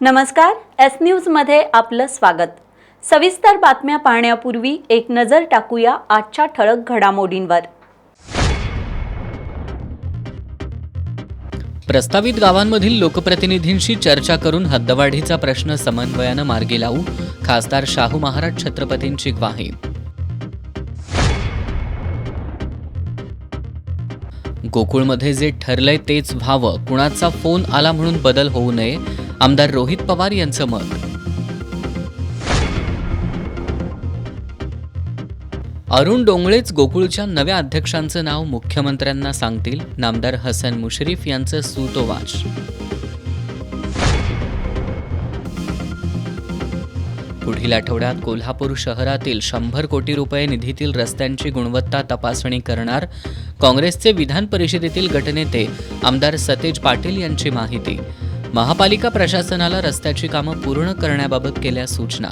नमस्कार, एस न्यूजमध्ये आपलं स्वागत। सविस्तर बातम्या पाहण्यापूर्वी एक नजर टाकूया आजच्या ठळक घडामोडींवर। प्रस्तावित गावांमधील लोकप्रतिनिधींशी चर्चा करून हद्दवाढीचा प्रश्न समन्वयानं मार्गी लावू, खासदार शाहू महाराज छत्रपतींची ग्वाही। गोकुळमध्ये जे ठरलंय तेच व्हावं, कुणाचा फोन आला म्हणून बदल होऊ नये, आमदार रोहित पवार यांचं मत। अरुण डोंगळेच गोकुळच्या नव्या अध्यक्षांचं नाव मुख्यमंत्र्यांना सांगतील, नामदार हसन मुश्रीफ यांचं सूतोवाच। पुढील आठवड्यात कोल्हापूर शहरातील 100 कोटी रुपये निधीतील रस्त्यांची गुणवत्ता तपासणी करणार, काँग्रेसचे विधान परिषदेतील गटनेते आमदार सतेज पाटील यांची माहिती। महापालिका प्रशासनाला रस्त्याची कामं पूर्ण करण्याबाबत केल्या सूचना।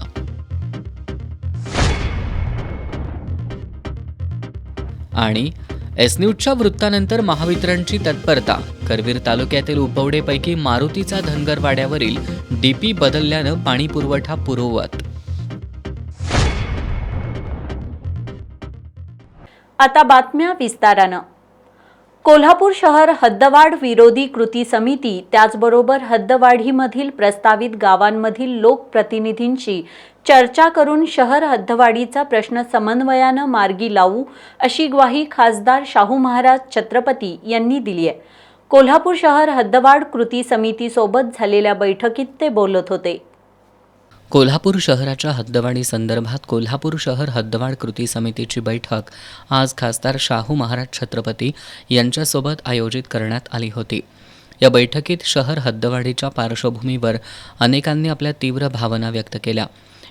आणि एस न्यूजच्या वृत्तानंतर महावितरणची तत्परता, करवीर तालुक्यातील उपवडेपैकी मारुतीचा धनगरवाड्यावरील डीपी बदलल्यानं पाणी पुरवठा पूर्ववत। आता बातम्या विस्तारानं। कोल्हापूर शहर हद्दवाढ विरोधी कृती समिती त्याचबरोबर हद्दवाढीमधील प्रस्तावित गावांमधील लोकप्रतिनिधींशी चर्चा करून शहर हद्दवाढीचा प्रश्न समन्वयानं मार्गी लावू, अशी ग्वाही खासदार शाहू महाराज छत्रपती यांनी दिली आहे। कोल्हापूर शहर हद्दवाढ कृती समितीसोबत झालेल्या बैठकीत ते बोलत होते। कोल्हापूर शहराच्या हद्दवाढी संदर्भात कोल्हापूर शहर हद्दवाढ कृती समितीची बैठक आज खासदार शाहू महाराज छत्रपती यांच्यासोबत आयोजित करण्यात आली होती। या बैठकीत शहर हद्दवाढीच्या पार्श्वभूमीवर अनेकांनी आपल्या तीव्र भावना व्यक्त केल्या।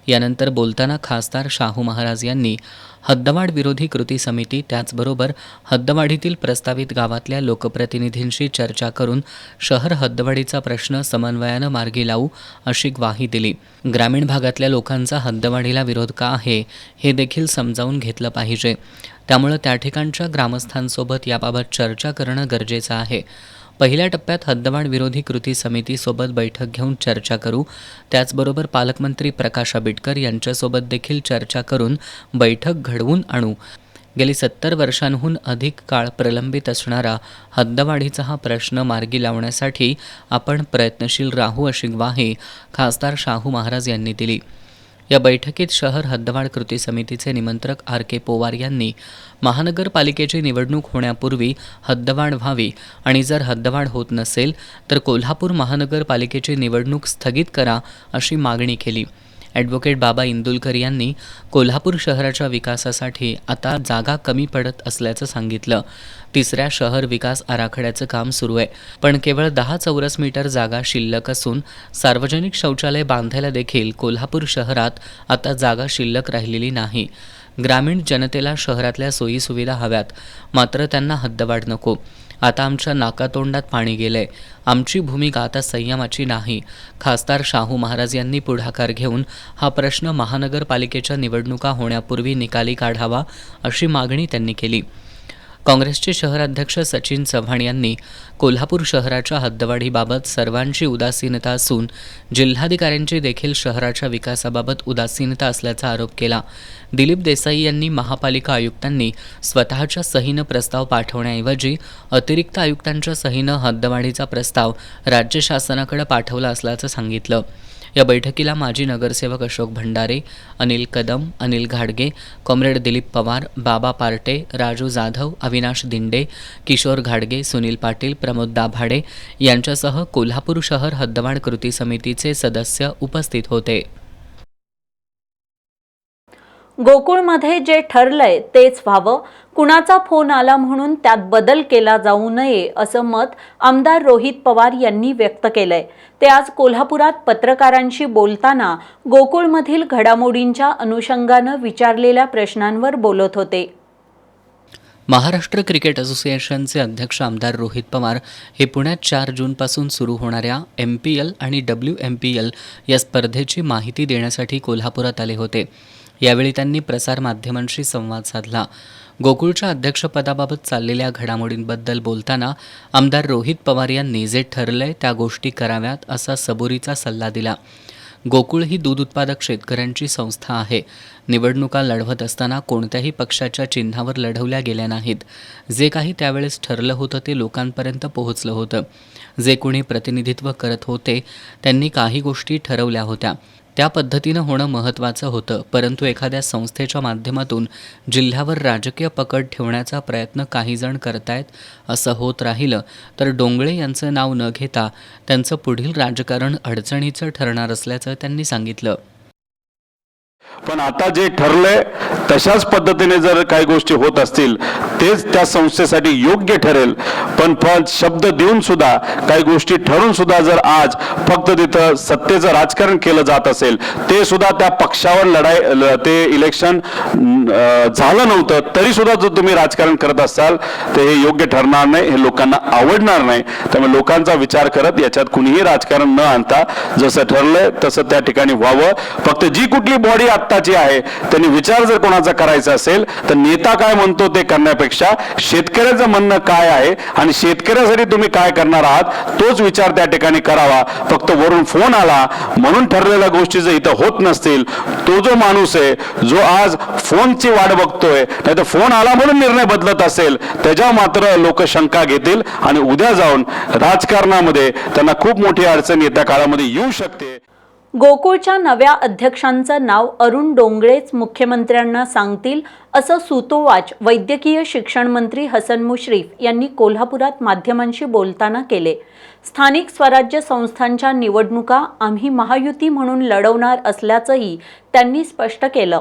यानंतर बोलताना खासदार शाहू महाराज यांनी हद्दवाढ विरोधी कृती समिती त्याचबरोबर हद्दवाढीतील प्रस्तावित गावातल्या लोकप्रतिनिधींशी चर्चा करून शहर हद्दवाढीचा प्रश्न समन्वयानं मार्गी लावू, अशी ग्वाही दिली। ग्रामीण भागातल्या लोकांचा हद्दवाढीला विरोध का आहे हे देखील समजावून घेतलं पाहिजे, त्यामुळे त्या ठिकाणच्या ग्रामस्थांसोबत याबाबत चर्चा करणं गरजेचं आहे। पहिल्या टप्प्यात हद्दवाढ विरोधी कृती समितीसोबत बैठक घेऊन चर्चा करू, त्याचबरोबर पालकमंत्री प्रकाश आंबेडकर यांच्यासोबत देखील चर्चा करून बैठक घडवून आणू। गेली 70 वर्षांहून अधिक काळ प्रलंबित असणारा हद्दवाढीचा हा प्रश्न मार्गी लावण्यासाठी आपण प्रयत्नशील राहू, अशी ग्वाही खासदार शाहू महाराज यांनी दिली। या बैठकीत शहर हद्दवाढ कृती समितीचे निमंत्रक RK पोवार यांनी महानगरपालिकेची निवडणूक होण्यापूर्वी हद्दवाढ व्हावी आणि जर हद्दवाढ होत नसेल तर कोल्हापूर महानगरपालिकेची निवडणूक स्थगित करा, अशी मागणी केली। ॲडव्होकेट बाबा इंदुलकर यांनी कोल्हापूर शहराच्या विकासासाठी आता जागा कमी पडत असल्याचं सांगितलं। तिसऱ्या शहर विकास आराखड्याचं काम सुरू आहे, पण केवळ 10 चौरस मीटर जागा शिल्लक असून सार्वजनिक शौचालय बांधायला देखील कोल्हापूर शहरात आता जागा शिल्लक राहिलेली नाही। ग्रामीण जनतेला शहरातल्या सोयीसुविधा हव्यात, मात्र त्यांना हद्दवाढ नको। आता आमच्या नाकातोंडात पाणी गेलंय, आमची भूमिका आता संयमाची नाही। खासदार शाहू महाराज यांनी पुढाकार घेऊन हा प्रश्न महानगरपालिकेच्या निवडणुका होण्यापूर्वी निकाली काढावा, अशी मागणी त्यांनी केली। काँग्रेसचे शहराध्यक्ष सचिन चव्हाण यांनी कोल्हापूर शहराच्या हद्दवाढीबाबत सर्वांची उदासीनता असून जिल्हाधिकाऱ्यांची देखील शहराच्या विकासाबाबत उदासीनता असल्याचा आरोप केला। दिलीप देसाई यांनी महापालिका आयुक्तांनी स्वतःच्या सहीनं प्रस्ताव पाठवण्याऐवजी अतिरिक्त आयुक्तांच्या सहीनं हद्दवाढीचा प्रस्ताव राज्य शासनाकडे पाठवला असल्याचं सांगितलं। या बैठकीला माजी नगरसेवक अशोक भंडारे, अनिल कदम, अनिल घाडगे, कॉम्रेड दिलीप पवार, बाबा पार्टे, राजू जाधव, अविनाश दिंडे, किशोर घाडगे, सुनील पाटील, प्रमोद दाभाडे यांच्यासह कोल्हापूर शहर हद्दवाढ कृती समितीचे सदस्य उपस्थित होते। गोकुळमध्ये जे ठरलंय तेच व्हावं, कुणाचा फोन आला म्हणून त्यात बदल केला जाऊ नये, असं मत आमदार रोहित पवार यांनी व्यक्त केलंय। ते आज कोल्हापुरात पत्रकारांशी बोलताना गोकुळमधील घडामोडींच्या अनुषंगानं विचारलेल्या प्रश्नांवर बोलत होते। महाराष्ट्र क्रिकेट असोसिएशनचे अध्यक्ष आमदार रोहित पवार हे पुण्यात 4 जूनपासून सुरू होणाऱ्या MPL आणि WMPL या स्पर्धेची माहिती देण्यासाठी कोल्हापुरात आले होते। यावेळी त्यांनी प्रसारमाध्यमांशी संवाद साधला। गोकुळच्या अध्यक्षपदाबाबत चाललेल्या घडामोडींबद्दल बोलताना आमदार रोहित पवार यांनी जे ठरलंय त्या गोष्टी कराव्यात असा सबुरीचा सल्ला दिला. गोकुळ ही दूध उत्पादक शेतकऱ्यांची संस्था आहे. निवडणुका लढवत असताना कोणत्याही पक्षाच्या चिन्हावर लढवल्या गेल्या नाहीत. जे काही त्यावेळेस ठरलं होतं ते लोकांपर्यंत पोहोचलं होतं. जे कोणी प्रतिनिधित्व करत होते त्यांनी काही गोष्टी ठरवल्या होत्या. त्या पद्धतीनं होणं महत्त्वाचं होतं. परंतु एखाद्या संस्थेच्या माध्यमातून जिल्ह्यावर राजकीय पकड ठेवण्याचा प्रयत्न काही जण करतायत. असं होत राहिलं तर डोंगळे यांचं नाव न घेता त्यांचं पुढील राजकारण अडचणीचं ठरणार असल्याचं त्यांनी सांगितलं. पण आता जे ठरलंय तशाच पद्धतीने जर काही गोष्टी होत असतील तेच त्या संस्थेसाठी योग्य ठरेल. पण शब्द देऊन सुद्धा काही गोष्टी ठरून सुद्धा जर आज फक्त तिथं सत्तेचं राजकारण केलं जात असेल, ते सुद्धा त्या पक्षावर ते इलेक्शन झालं नव्हतं तरी सुद्धा जर तुम्ही राजकारण करत असाल तर हे योग्य ठरणार नाही, हे लोकांना आवडणार नाही. त्यामुळे लोकांचा विचार करत याच्यात कुणीही राजकारण न आणता जसं ठरलंय तसं त्या ठिकाणी व्हावं. फक्त जी कुठली बॉडी आत्ताची आहे त्यांनी विचार जर कोणाचा करायचा असेल तर नेता काय म्हणतो ते करण्यापेक्षा शेतकऱ्याचं म्हणणं काय आहे आणि शेतकऱ्यासाठी तुम्ही काय करणार आहात तोच विचार त्या ठिकाणी करावा. फक्त वरून फोन आला म्हणून ठरलेल्या गोष्टी जर इथं होत नसतील, तो जो माणूस आहे जो आज फोनची वाट बघतोय नाही तर फोन आला म्हणून निर्णय बदलत असेल त्याच्यावर मात्र लोक शंका घेतील आणि उद्या जाऊन राजकारणामध्ये त्यांना खूप मोठी अडचण येत्या काळामध्ये येऊ शकते. गोकुळच्या नव्या अध्यक्षांचं नाव अरुण डोंगळेच मुख्यमंत्र्यांना सांगतील असं सूतोवाच वैद्यकीय शिक्षण मंत्री हसन मुश्रीफ यांनी कोल्हापुरात माध्यमांशी बोलताना केले. स्थानिक स्वराज्य संस्थांच्या निवडणुका आम्ही महायुती म्हणून लढवणार असल्याचंही त्यांनी स्पष्ट केलं.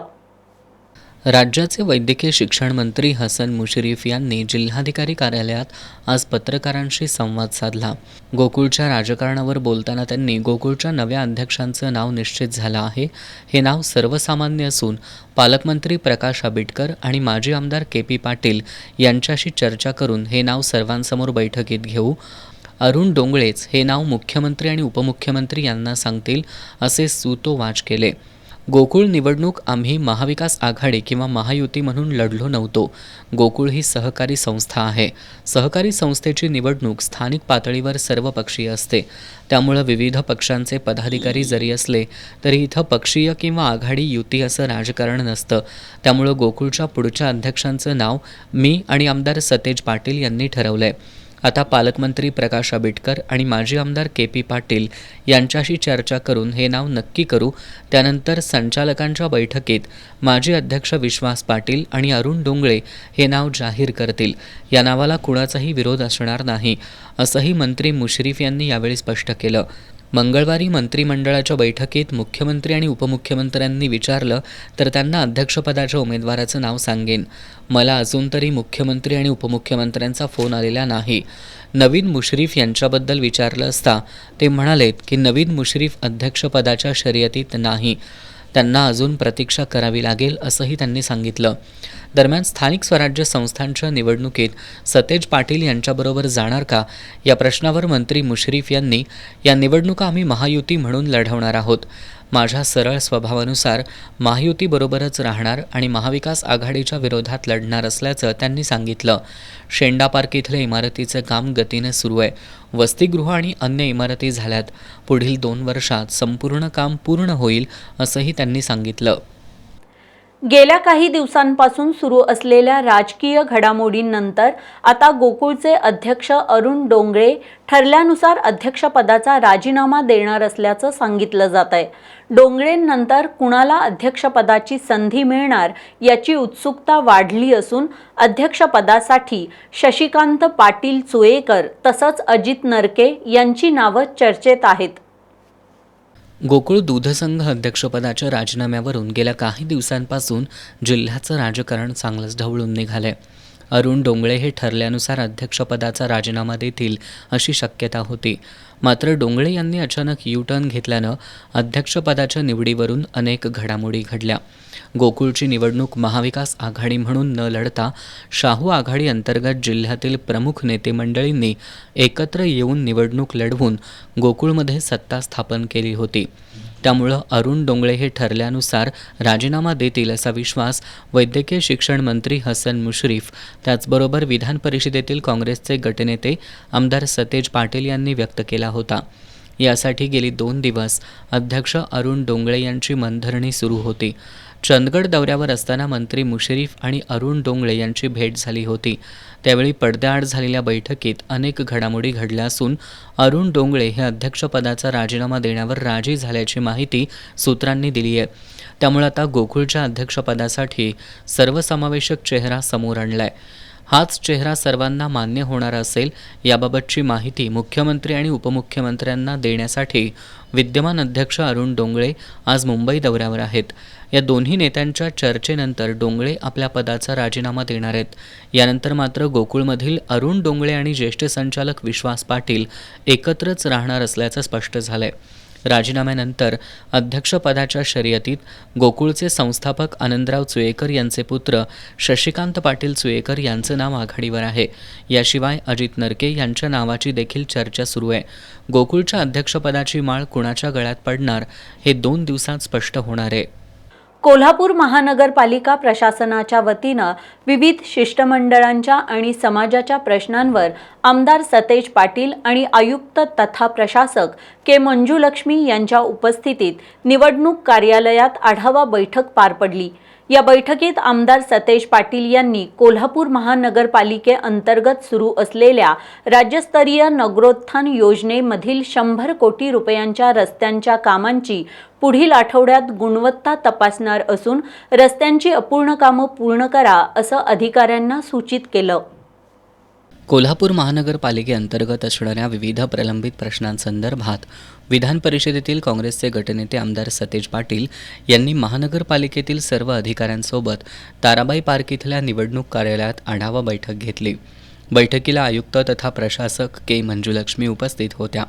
राज्याचे वैद्यकीय शिक्षण मंत्री हसन मुश्रीफ यांनी जिल्हाधिकारी कार्यालयात आज पत्रकारांशी संवाद साधला. गोकुळच्या राजकारणावर बोलताना त्यांनी गोकुळच्या नव्या अध्यक्षांचं नाव निश्चित झालं आहे. हे नाव सर्वसामान्य असून पालकमंत्री प्रकाश आंबेडकर आणि माजी आमदार के.पी. पाटील यांच्याशी चर्चा करून हे नाव सर्वांसमोर बैठकीत घेऊ. अरुण डोंगळेच हे नाव मुख्यमंत्री आणि उपमुख्यमंत्री यांना सांगतील असे सूतोवाच केले. गोकुळ निवडणूक आम्ही महाविकास आघाडी किंवा महायुती म्हणून लढलो नव्हतो. गोकुळ ही सहकारी संस्था आहे. सहकारी संस्थेची निवडणूक स्थानिक पातळीवर सर्वपक्षीय असते. त्यामुळं विविध पक्षांचे पदाधिकारी जरी असले तरी इथं पक्षीय किंवा आघाडी युती असं राजकारण नसतं. त्यामुळं गोकुळच्या पुढच्या अध्यक्षांचं नाव मी आणि आमदार सतेज पाटील यांनी ठरवलं आहे. आता पालकमंत्री प्रकाश आंबेडकर आणि माजी आमदार के.पी. पाटील यांच्याशी चर्चा करून हे नाव नक्की करू. त्यानंतर संचालकांच्या बैठकीत माजी अध्यक्ष विश्वास पाटील आणि अरुण डोंगळे हे नाव जाहीर करतील. या नावाला कुणाचाही विरोध असणार नाही असंही मंत्री मुश्रीफ यांनी यावेळी स्पष्ट केलं. मंगळवारी मंत्रिमंडळाच्या बैठकीत मुख्यमंत्री आणि उपमुख्यमंत्र्यांनी विचारलं तर त्यांना अध्यक्षपदाच्या उमेदवाराचं नाव सांगेन. मला अजून तरी मुख्यमंत्री आणि उपमुख्यमंत्र्यांचा फोन आलेला नाही. नवीन मुश्रीफ यांच्याबद्दल विचारलं असता ते म्हणालेत की नवीन मुश्रीफ अध्यक्षपदाच्या शर्यतीत नाही. त्यांना अजून प्रतीक्षा करावी लागेल असंही त्यांनी सांगितलं. दरम्यान स्थानिक स्वराज्य संस्थांच्या निवडणुकीत सतेज पाटील यांच्याबरोबर जाणार का या प्रश्नावर मंत्री मुश्रीफ यांनी या निवडणुका आम्ही महायुती म्हणून लढवणार आहोत. माझ्या सरळ स्वभावानुसार महायुतीबरोबरच राहणार आणि महाविकास आघाडीच्या विरोधात लढणार असल्याचं त्यांनी सांगितलं. शेंडा पार्क इथल्या इमारतीचं काम गतीनं सुरू आहे. वसतिगृह आणि अन्य इमारती झाल्यात. पुढील 2 वर्षात संपूर्ण काम पूर्ण होईल असंही त्यांनी सांगितलं. गेल्या काही दिवसांपासून सुरू असलेल्या राजकीय घडामोडींनंतर आता गोकुळचे अध्यक्ष अरुण डोंगळे ठरल्यानुसार अध्यक्षपदाचा राजीनामा देणार असल्याचं सांगितलं जात आहे. डोंगळेंनंतर कुणाला अध्यक्षपदाची संधी मिळणार याची उत्सुकता वाढली असून अध्यक्षपदासाठी शशिकांत पाटील चुएकर तसंच अजित नरके यांची नावं चर्चेत आहेत. गोकुळ दूध संघ अध्यक्षपदाच्या राजीनाम्यावरून गेल्या काही दिवसांपासून जिल्ह्याचं राजकारण चांगलंच ढवळून निघालंय. अरुण डोंगळे हे ठरल्यानुसार अध्यक्षपदाचा राजीनामा देतील अशी शक्यता होती. मात्र डोंगळे यांनी अचानक यू-टर्न घेतल्यानं अध्यक्षपदाच्या निवडीवरून अनेक घडामोडी घडल्या. गोकुळची निवडणूक महाविकास आघाडी म्हणून न लढता शाहू आघाडी अंतर्गत जिल्ह्यातील प्रमुख नेते मंडळींनी एकत्र येऊन निवडणूक लढवून गोकुळमध्ये सत्ता स्थापन केली होती. त्यामुळं अरुण डोंगळे हे ठरल्यानुसार राजीनामा देतील असा विश्वास वैद्यकीय शिक्षण मंत्री हसन मुश्रीफ त्याचबरोबर विधान परिषदेतील काँग्रेसचे गटनेते आमदार सतेज पाटील यांनी व्यक्त केला होता. यासाठी गेली 2 दिवस अध्यक्ष अरुण डोंगळे यांची मनधरणी सुरू होती. चंदगड दौऱ्यावर असताना मंत्री मुश्रीफ आणि अरुण डोंगळे यांची भेट झाली होती. त्यावेळी पडद्याआड झालेल्या बैठकीत अनेक घडामोडी घडल्या असून अरुण डोंगळे हे अध्यक्षपदाचा राजीनामा देण्यावर राजी झाल्याची माहिती सूत्रांनी दिली आहे. त्यामुळे आता गोकुळच्या अध्यक्षपदासाठी सर्वसमावेशक चेहरा समोर आणलाय. हाच चेहरा सर्वांना मान्य होणार असेल याबाबतची माहिती मुख्यमंत्री आणि उपमुख्यमंत्र्यांना देण्यासाठी विद्यमान अध्यक्ष अरुण डोंगळे आज मुंबई दौऱ्यावर आहेत. या दोन्ही नेत्यांच्या चर्चेनंतर डोंगळे आपल्या पदाचा राजीनामा देणार आहेत. यानंतर मात्र गोकुळमधील अरुण डोंगळे आणि ज्येष्ठ संचालक विश्वास पाटील एकत्रच राहणार असल्याचं स्पष्ट झालंय. राजीनाम्यानंतर अध्यक्षपदाच्या शर्यतीत गोकुळचे संस्थापक आनंदराव चुयेकर यांचे पुत्र शशिकांत पाटील चुयेकर यांचं नाव आघाडीवर आहे. याशिवाय अजित नरके यांच्या नावाची देखील चर्चा सुरू आहे. गोकुळच्या अध्यक्षपदाची माळ कुणाच्या गळ्यात पडणार हे 2 दिवसांत स्पष्ट होणार आहे. कोल्हापूर महानगरपालिका प्रशासनाच्या वतीनं विविध शिष्टमंडळांच्या आणि समाजाच्या प्रश्नांवर आमदार सतेज पाटील आणि आयुक्त तथा प्रशासक के मंजुलक्ष्मी यांच्या उपस्थितीत निवडणूक कार्यालयात आढावा बैठक पार पडली. या बैठकीत आमदार सतेज पाटील यांनी कोल्हापूर महानगरपालिकेअंतर्गत सुरू असलेल्या राज्यस्तरीय नगरोत्थान योजनेमधील 100 कोटी रुपयांच्या रस्त्यांच्या कामांची पुढील आठवड्यात गुणवत्ता तपासणार असून रस्त्यांची अपूर्ण कामं पूर्ण करा असं अधिकाऱ्यांना सूचित केलं. कोल्हापूर महानगरपालिकेअंतर्गत असणाऱ्या विविध प्रलंबित प्रश्नांसंदर्भात विधान परिषदेतील काँग्रेसचे गटनेते आमदार सतेज पाटील यांनी महानगरपालिकेतील सर्व अधिकाऱ्यांसोबत ताराबाई पार्क इथल्या निवडणूक कार्यालयात आढावा बैठक घेतली. बैठकीला आयुक्त तथा प्रशासक के मंजुलक्ष्मी उपस्थित होत्या.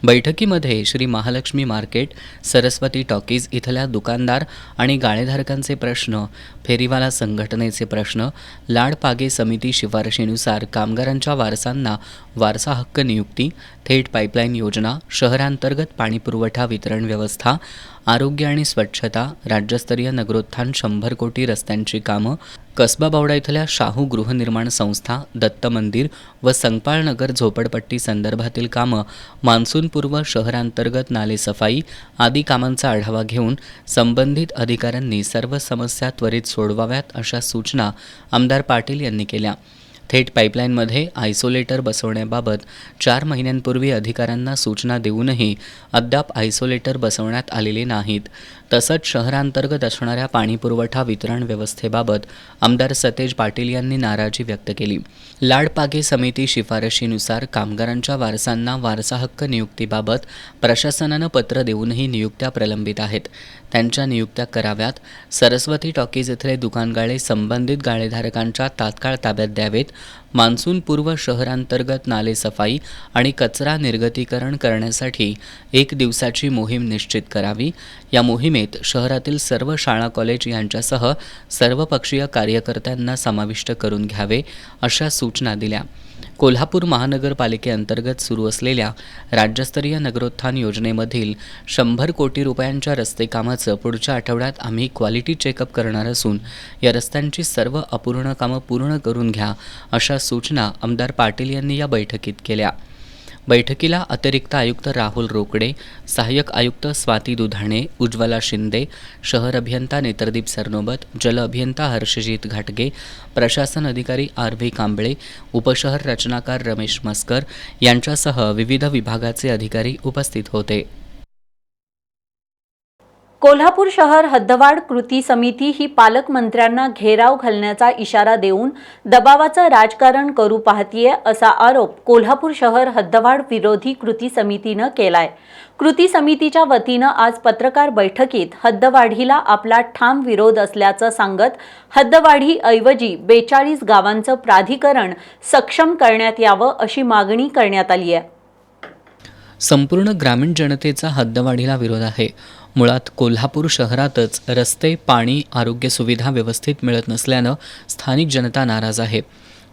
बैठकीमध्ये श्री महालक्ष्मी मार्केट, सरस्वती टॉकीज इथल्या दुकानदार आणि गाळेधारकांचे प्रश्न, फेरीवाला संघटनेचे प्रश्न, लाडपागे समिती शिफारशीनुसार कामगारांच्या वारसांना वारसा हक्क नियुक्ती, थेट पाईपलाईन योजना, शहरांतर्गत पाणीपुरवठा वितरण व्यवस्था, आरोग्य आणि स्वच्छता, राज्यस्तरीय नगरोत्थान 100 कोटी रस्त्यांची कामं, कसबा बावडा इथल्या शाहू गृहनिर्माण संस्था, दत्त मंदिर व संकपाळनगर झोपडपट्टी संदर्भातील कामं, मान्सूनपूर्व शहरांतर्गत नालेसफाई आदी कामांचा आढावा घेऊन संबंधित अधिकाऱ्यांनी सर्व समस्या त्वरित सोडवाव्यात अशा सूचना आमदार पाटील यांनी केल्या. थेट पाईपलाईनमध्ये आयसोलेटर बसवण्याबाबत 4 महिन्यांपूर्वी अधिकाऱ्यांना सूचना देऊनही अद्याप आयसोलेटर बसवण्यात आलेले नाहीत. तसंच शहरांतर्गत असणाऱ्या पाणीपुरवठा वितरण व्यवस्थेबाबत आमदार सतेज पाटील यांनी नाराजी व्यक्त केली. लाडपागे समिती शिफारशीनुसार कामगारांच्या वारसांना वारसा हक्क नियुक्तीबाबत प्रशासनानं पत्र देऊनही नियुक्त्या प्रलंबित आहेत. त्यांच्या नियुक्त्या कराव्यात. सरस्वती टॉकीज इथले दुकानगाळे संबंधित गाळेधारकांच्या तात्काळ ताब्यात द्यावेत. मान्सूनपूर्व शहरांतर्गत नालेसफाई आणि कचरा निर्गतीकरण करण्यासाठी 1 दिवसाची मोहीम निश्चित करावी. या मोहिमेत शहरातील सर्व शाळा कॉलेज यांच्यासह सर्वपक्षीय कार्यकर्त्यांना समाविष्ट करून घ्यावे अशा सूचना दिल्या. कोल्हापूर महानगरपालिकेअंतर्गत सुरू असलेल्या राज्यस्तरीय नगरोत्थान योजनेमधील 100 कोटी रुपयांच्या रस्ते कामाचं पुढच्या आठवड्यात आम्ही क्वालिटी चेकअप करणार असून या रस्त्यांची सर्व अपूर्ण कामं पूर्ण करून घ्या अशा सूचना आमदार पाटील यांनी या बैठकीत केल्या. बैठकीला अतिरिक्त आयुक्त राहुल रोकडे, सहाय्यक आयुक्त स्वाती दुधाणे, उज्ज्वला शिंदे, शहर अभियंता नेत्रदीप सरनोबत, जल अभियंता हर्षजित घाटगे, प्रशासन अधिकारी R.V. कांबळे, उपशहर रचनाकार रमेश मस्कर यांच्यासह विविध विभागाचे अधिकारी उपस्थित होते. कोल्हापूर शहर हद्दवाढ कृती समिती ही पालकमंत्र्यांना घेराव घालण्याचा इशारा देऊन दबावाचं राजकारण करू पाहतीये असा आरोप कोल्हापूर शहर हद्दवाढ विरोधी कृती समितीनं केलाय. कृती समितीच्या वतीनं आज पत्रकार बैठकीत हद्दवाढीला आपला ठाम विरोध असल्याचं सांगत हद्दवाढीऐवजी 42 गावांचं प्राधिकरण सक्षम करण्यात यावं अशी मागणी करण्यात आली आहे. संपूर्ण ग्रामीण जनतेचा हद्दवाढीला विरोध आहे. मुळात कोल्हापूर शहरातच रस्ते, पाणी, आरोग्य सुविधा व्यवस्थित मिळत नसल्यानं स्थानिक जनता नाराज आहे.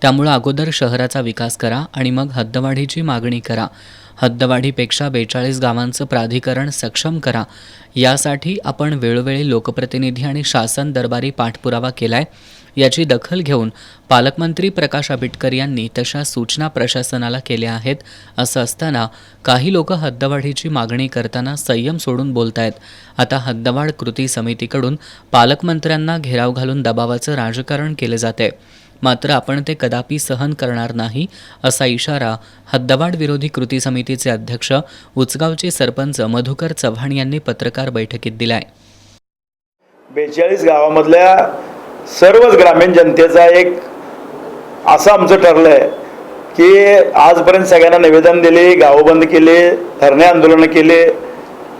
त्यामुळं अगोदर शहराचा विकास करा आणि मग हद्दवाढीची मागणी करा. हद्दवाढीपेक्षा 42 गावांचं प्राधिकरण सक्षम करा. यासाठी आपण वेळोवेळी लोकप्रतिनिधी आणि शासन दरबारी पाठपुरावा केलाय. याची दखल घेऊन पालकमंत्री प्रकाश आंबेडकर यांनी तशा सूचना प्रशासनाला केल्या आहेत. असं असताना काही लोक हद्दवाढीची मागणी करताना संयम सोडून बोलतायत. आता हद्दवाढ कृती समितीकडून पालकमंत्र्यांना घेराव घालून दबावाचं राजकारण केलं जातंय. मात्र आपण ते कदापि सहन करणार नाही असा इशारा हद्दवाढ विरोधी कृती समितीचे अध्यक्ष उचगावचे सरपंच मधुकर चव्हाण यांनी पत्रकार बैठकीत दिलाय. 42 गावामधल्या सर्वच ग्रामीण जनतेचा एक असं आमचं ठरलं आहे की आजपर्यंत सगळ्यांना निवेदन दिले, गावं बंद केले, धरणे आंदोलनं केले,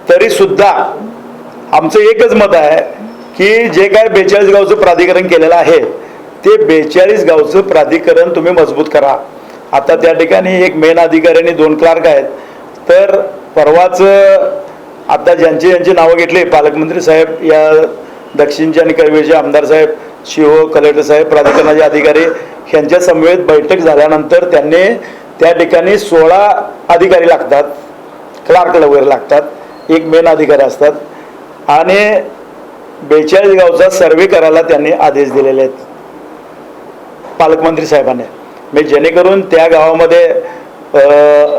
तरीसुद्धा आमचं एकच मत आहे की जे काय 42 गावचं प्राधिकरण केलेलं आहे ते 42 गावचं प्राधिकरण तुम्ही मजबूत करा. आता त्या ठिकाणी एक मेन अधिकारी आणि 2 क्लार्क आहेत. तर परवाच आता ज्यांची नावं घेतली पालकमंत्री साहेब, या दक्षिणचे आणि कळवेचे आमदार साहेब, शिहो, कलेक्टर साहेब, प्राधिकरणाचे अधिकारी यांच्या समवेत बैठक झाल्यानंतर त्यांनी त्या ठिकाणी 16 अधिकारी लागतात, क्लार्क वगैरे लागतात, एक मेन अधिकारी असतात आणि 42 गावचा सर्वे करायला त्यांनी आदेश दिलेले आहेत पालकमंत्री साहेबांनी. म्हणजे जेणेकरून त्या गावामध्ये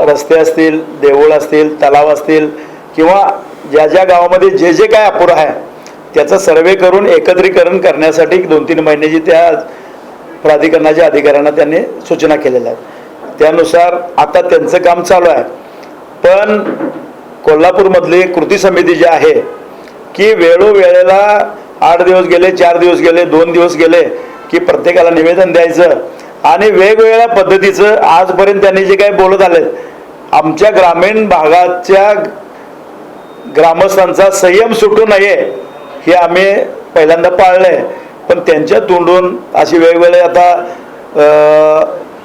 रस्ते असतील, देऊळ असतील, तलाव असतील किंवा ज्या ज्या गावामध्ये जे जे काय अपुरं आहे त्याचा सर्वे करून एकत्रीकरण करण्यासाठी 2-3 महिन्याची त्या प्राधिकरणाच्या अधिकाऱ्यांना त्यांनी सूचना केलेल्या आहेत. त्यानुसार आता त्यांचं काम चालू आहे. पण कोल्हापूरमधली कृती समिती जी आहे की वेळोवेळेला 8 दिवस गेले, 4 दिवस गेले, 2 दिवस गेले की प्रत्येकाला निवेदन द्यायचं आणि वेगवेगळ्या पद्धतीचं आजपर्यंत त्यांनी जे काही बोलत आले, आमच्या ग्रामीण भागाच्या ग्रामस्थांचा संयम सुटू नये हे आम्ही पहिल्यांदा पाळलंय. पण त्यांच्या तोंडून अशी वेगवेगळे आता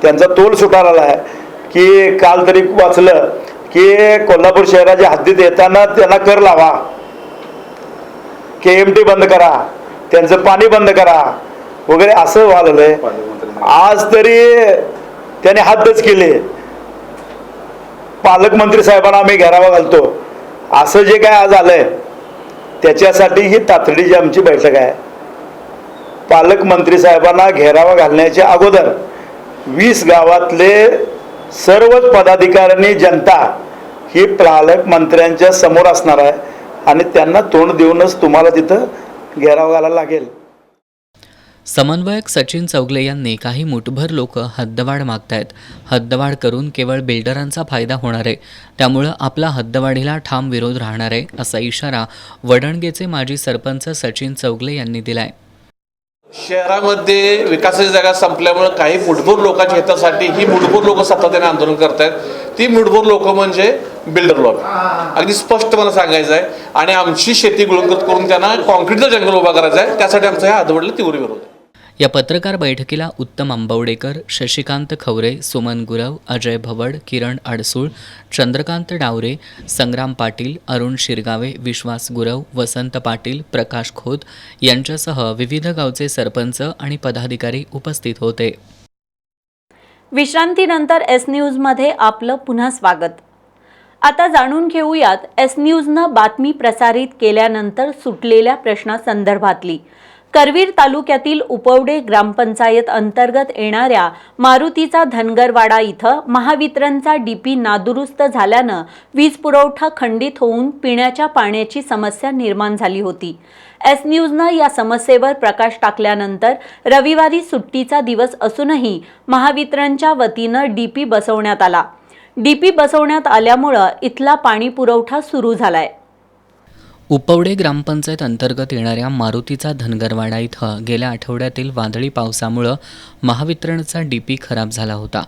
त्यांचा तोल सुटायला आला आहे की काल तरी वाचलं की कोल्हापूर शहराच्या हद्दीत येताना त्यांना कर लावा, KMT बंद करा, त्यांचं पाणी बंद करा वगैरे असं व्हायला आहे. आज तरी त्याने हद्दच केली. पालकमंत्री साहेबांना आम्ही घेरावा घालतो असं जे काय आज आलंय त्याच्यासाठी ही तातडीची आमची बैठक आहे. पालकमंत्री साहेबांना घेरावा घालण्याच्या अगोदर 20 गावातले सर्वच पदाधिकाऱ्यांनी जनता ही पालकमंत्र्यांच्या समोर असणार आहे आणि त्यांना तोंड देऊनच तुम्हाला तिथं घेरावा घालायला लागेल. समन्वयक सचिन चौगले यांनी काही मुठभर लोक हद्दवाढ मागतायत. हद्दवाढ करून केवळ बिल्डरांचा फायदा होणार आहे, त्यामुळं आपला हद्दवाढीला ठाम विरोध राहणार आहे असा इशारा वडणगेचे माजी सरपंच सचिन चौगले यांनी दिलाय. शहरामध्ये विकासाची जागा संपल्यामुळे काही मुठभर लोकांच्या हितासाठी ही मुठभर लोक सातत्याने आंदोलन करत आहेत. ती मुठभर लोक म्हणजे बिल्डर लॉबी. अगदी स्पष्ट मला सांगायचं आहे. आणि आमची शेती गुळंगत करून त्यांना कॉन्क्रीटचं जंगल उभा करायचं आहे. त्यासाठी आमचा ह्या हद्दवाढीला तीव्र विरोध आहे. या पत्रकार बैठकीला उत्तम आंबवडेकर, शशिकांत खवरे, सुमन गुरव, अजय भवड, किरण अडसूळ, चंद्रकांत डावरे, संग्राम पाटील, अरुण शिरगावे, विश्वास गुरव, वसंत पाटील, प्रकाश खोत यांच्यासह विविध गावचे सरपंच आणि पदाधिकारी उपस्थित होते. विश्रांतीनंतर एस न्यूजमध्ये आपलं पुन्हा स्वागत. आता जाणून घेऊयात एस न्यूजनं बातमी प्रसारित केल्यानंतर सुटलेल्या प्रश्नासंदर्भातली. करवीर तालुक्यातील उपवडे ग्रामपंचायत अंतर्गत येणाऱ्या मारुतीचा धनगरवाडा इथं महावितरणचा DP नादुरुस्त झाल्यानं वीज पुरवठा खंडित होऊन पिण्याच्या पाण्याची समस्या निर्माण झाली होती. एस न्यूजनं या समस्येवर प्रकाश टाकल्यानंतर रविवारी सुट्टीचा दिवस असूनही महावितरणच्या वतीनं DP बसवण्यात आला. DP बसवण्यात आल्यामुळं इथला पाणी पुरवठा सुरू झालाय. उपवडे ग्रामपंचायत अंतर्गत येणाऱ्या मारुतीचा धनगरवाडा इथं गेल्या आठवड्यातील वादळी पावसामुळं महावितरणचा DP खराब झाला होता.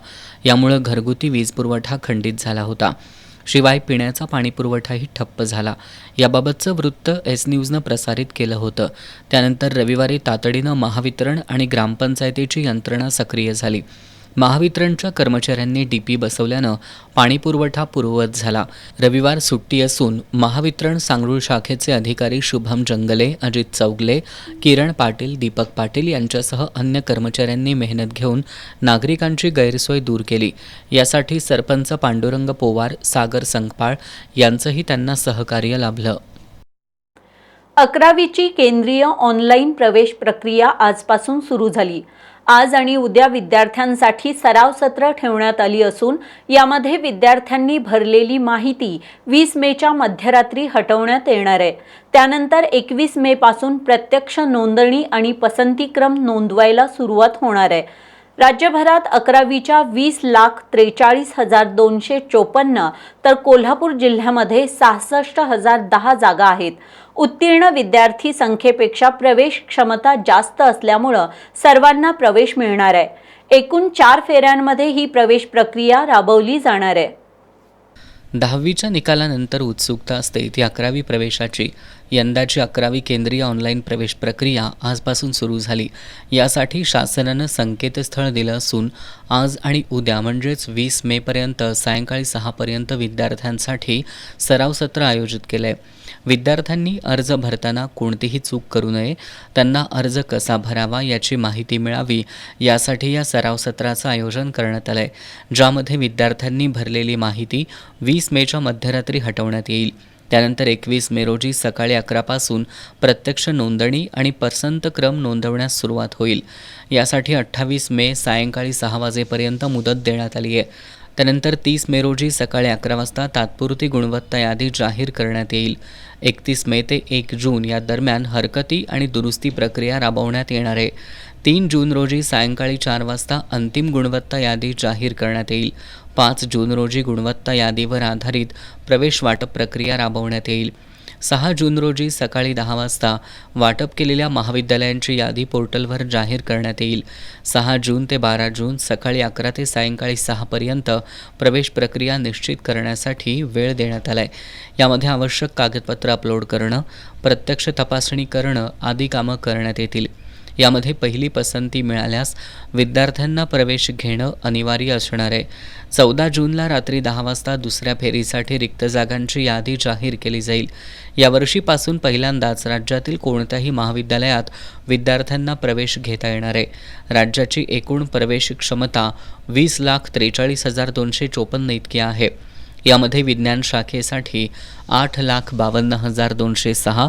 यामुळं घरगुती वीज पुरवठा खंडित झाला होता. शिवाय पिण्याचा पाणीपुरवठाही ठप्प झाला. याबाबतचं वृत्त एस न्यूजनं प्रसारित केलं होतं. त्यानंतर रविवारी तातडीनं महावितरण आणि ग्रामपंचायतीची यंत्रणा सक्रिय झाली. महावितरणच्या कर्मचाऱ्यांनी डीपी बसवल्यानं पाणीपुरवठा पूर्ववत झाला. रविवार सुट्टी असून महावितरण सांगरूळ शाखेचे अधिकारी शुभम जंगले, अजित चौगले, किरण पाटील, दीपक पाटील यांच्यासह अन्य कर्मचाऱ्यांनी मेहनत घेऊन नागरिकांची गैरसोय दूर केली. यासाठी सरपंच पांडुरंग पोवार, सागर संकपाळ यांचंही त्यांना सहकार्य लाभलं. 11वीची केंद्रीय ऑनलाईन प्रवेश प्रक्रिया आजपासून सुरू झाली. आज आणि उद्या विद्यार्थ्यांसाठी सराव सत्र ठेवण्यात आली असून यामध्ये विद्यार्थ्यांनी भरलेली माहिती 20 मेच्या मध्यरात्री हटवण्यात येणार आहे. त्यानंतर 21 मे पासून प्रत्यक्ष नोंदणी आणि पसंतीक्रम नोंदवायला सुरुवात होणार आहे. राज्यभरात 11वीच्या 20,43,254 तर कोल्हापूर जिल्ह्यामध्ये 66,010 जागा आहेत. उत्तीर्ण विद्यार्थी संख्येपेक्षा प्रवेश क्षमता जास्त असल्यामुळं सर्वांना प्रवेश मिळणार आहे. एकूण 4 फेऱ्यांमध्ये ही प्रवेश प्रक्रिया राबवली जाणार आहे. 10वीच्या निकालानंतर उत्सुकता असते ती 11वी प्रवेशाची. यंदाची 11वी केंद्रीय ऑनलाईन प्रवेश प्रक्रिया आजपासून सुरू झाली. यासाठी शासनानं संकेतस्थळ दिलं असून आज आणि उद्या म्हणजेच 20 मेपर्यंत सायंकाळी 6 पर्यंत विद्यार्थ्यांसाठी सराव सत्र आयोजित केलं आहे. विद्यार्थ्यांनी अर्ज भरताना कोणतीही चूक करू नये, त्यांना अर्ज कसा भरावा याची माहिती मिळावी यासाठी या सराव सत्राचं आयोजन करण्यात आलं आहे, ज्यामध्ये विद्यार्थ्यांनी भरलेली माहिती 20 मेच्या मध्यरात्री हटवण्यात येईल. त्यानंतर 21 मे रोजी सकाळी 11 पासून प्रत्यक्ष नोंदणी आणि पसंतक्रम नोंदवण्यास सुरुवात होईल. यासाठी 28 मे सायंकाळी 6 वाजेपर्यंत मुदत देण्यात आली आहे. त्यानंतर 30 मे रोजी सकाळी 11 वाजता तात्पुरती गुणवत्ता यादी जाहीर करण्यात येईल. 31 मे ते 1 जून या दरम्यान हरकती आणि दुरुस्ती प्रक्रिया राबवण्यात येणार आहे. 3 जून रोजी सायंकाळी 4 वाजता अंतिम गुणवत्ता यादी जाहीर करण्यात येईल. 5 जून रोजी गुणवत्ता यादीवर आधारित प्रवेश वाटप प्रक्रिया राबवण्यात येईल. 6 जून रोजी सकाळी 10 वाजता वाटप केलेल्या महाविद्यालयांची यादी पोर्टलवर जाहीर करण्यात येईल. 6 जून ते 12 जून सकाळी 11 ते सायंकाळी 6 पर्यंत प्रवेश प्रक्रिया निश्चित करण्यासाठी वेळ देण्यात आला आहे. यामध्ये आवश्यक कागदपत्र अपलोड करणं, प्रत्यक्ष तपासणी करणं आदी कामं करण्यात येतील. यामध्ये पहिली पसंती मिळाल्यास विद्यार्थ्यांना प्रवेश घेणं अनिवार्य असणार आहे. 14 जूनला रात्री 10 वाजता दुसऱ्या फेरीसाठी रिक्त जागांची यादी जाहीर केली जाईल. यावर्षीपासून पहिल्यांदाच राज्यातील कोणत्याही महाविद्यालयात विद्यार्थ्यांना प्रवेश घेता येणार आहे. राज्याची एकूण प्रवेश क्षमता 20,43,254 इतकी आहे. यामध्ये विज्ञान शाखेसाठी 8,52,206,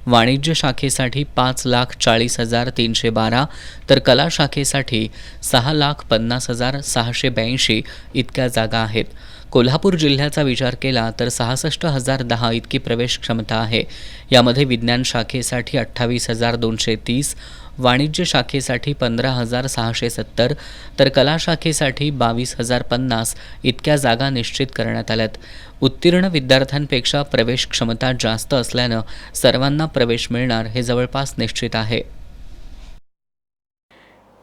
वाणिज्य शाखेसाठी 5,40,312 तर कला शाखेसाठी 6,50,682 इतक्या जागा आहेत. कोल्हापूर जिल्ह्याचा विचार केला तर 66,010 इतकी प्रवेश क्षमता आहे. यामध्ये विज्ञान शाखेसाठी 28,230, वाणिज्य शाखेसाठी 15,670 तर कला शाखेसाठी 22,050 इतक्या जागा निश्चित करण्यात आल्यात. उत्तीर्ण विद्यार्थ्यांपेक्षा प्रवेश क्षमता जास्त असल्यानं सर्वांना प्रवेश मिळणार हे जवळपास निश्चित आहे.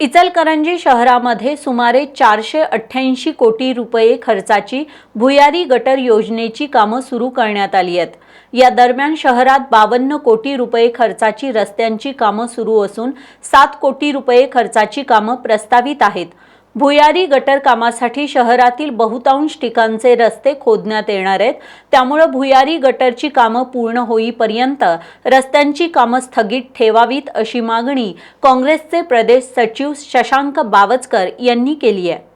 इचलकरंजी शहरामध्ये सुमारे 488 कोटी रुपये खर्चाची भुयारी गटर योजनेची कामं सुरू करण्यात आली आहेत. या दरम्यान शहरात 52 कोटी रुपये खर्चाची रस्त्यांची कामं सुरू असून 7 कोटी रुपये खर्चाची कामं प्रस्तावित आहेत. भुयारी गटर कामासाठी शहरातील बहुतांश ठिकाणचे रस्ते खोदण्यात येणार आहेत. त्यामुळे भुयारी गटरची कामं पूर्ण होईपर्यंत रस्त्यांची कामं स्थगित ठेवावीत अशी मागणी काँग्रेसचे प्रदेश सचिव शशांक बावचकर यांनी केली आहे.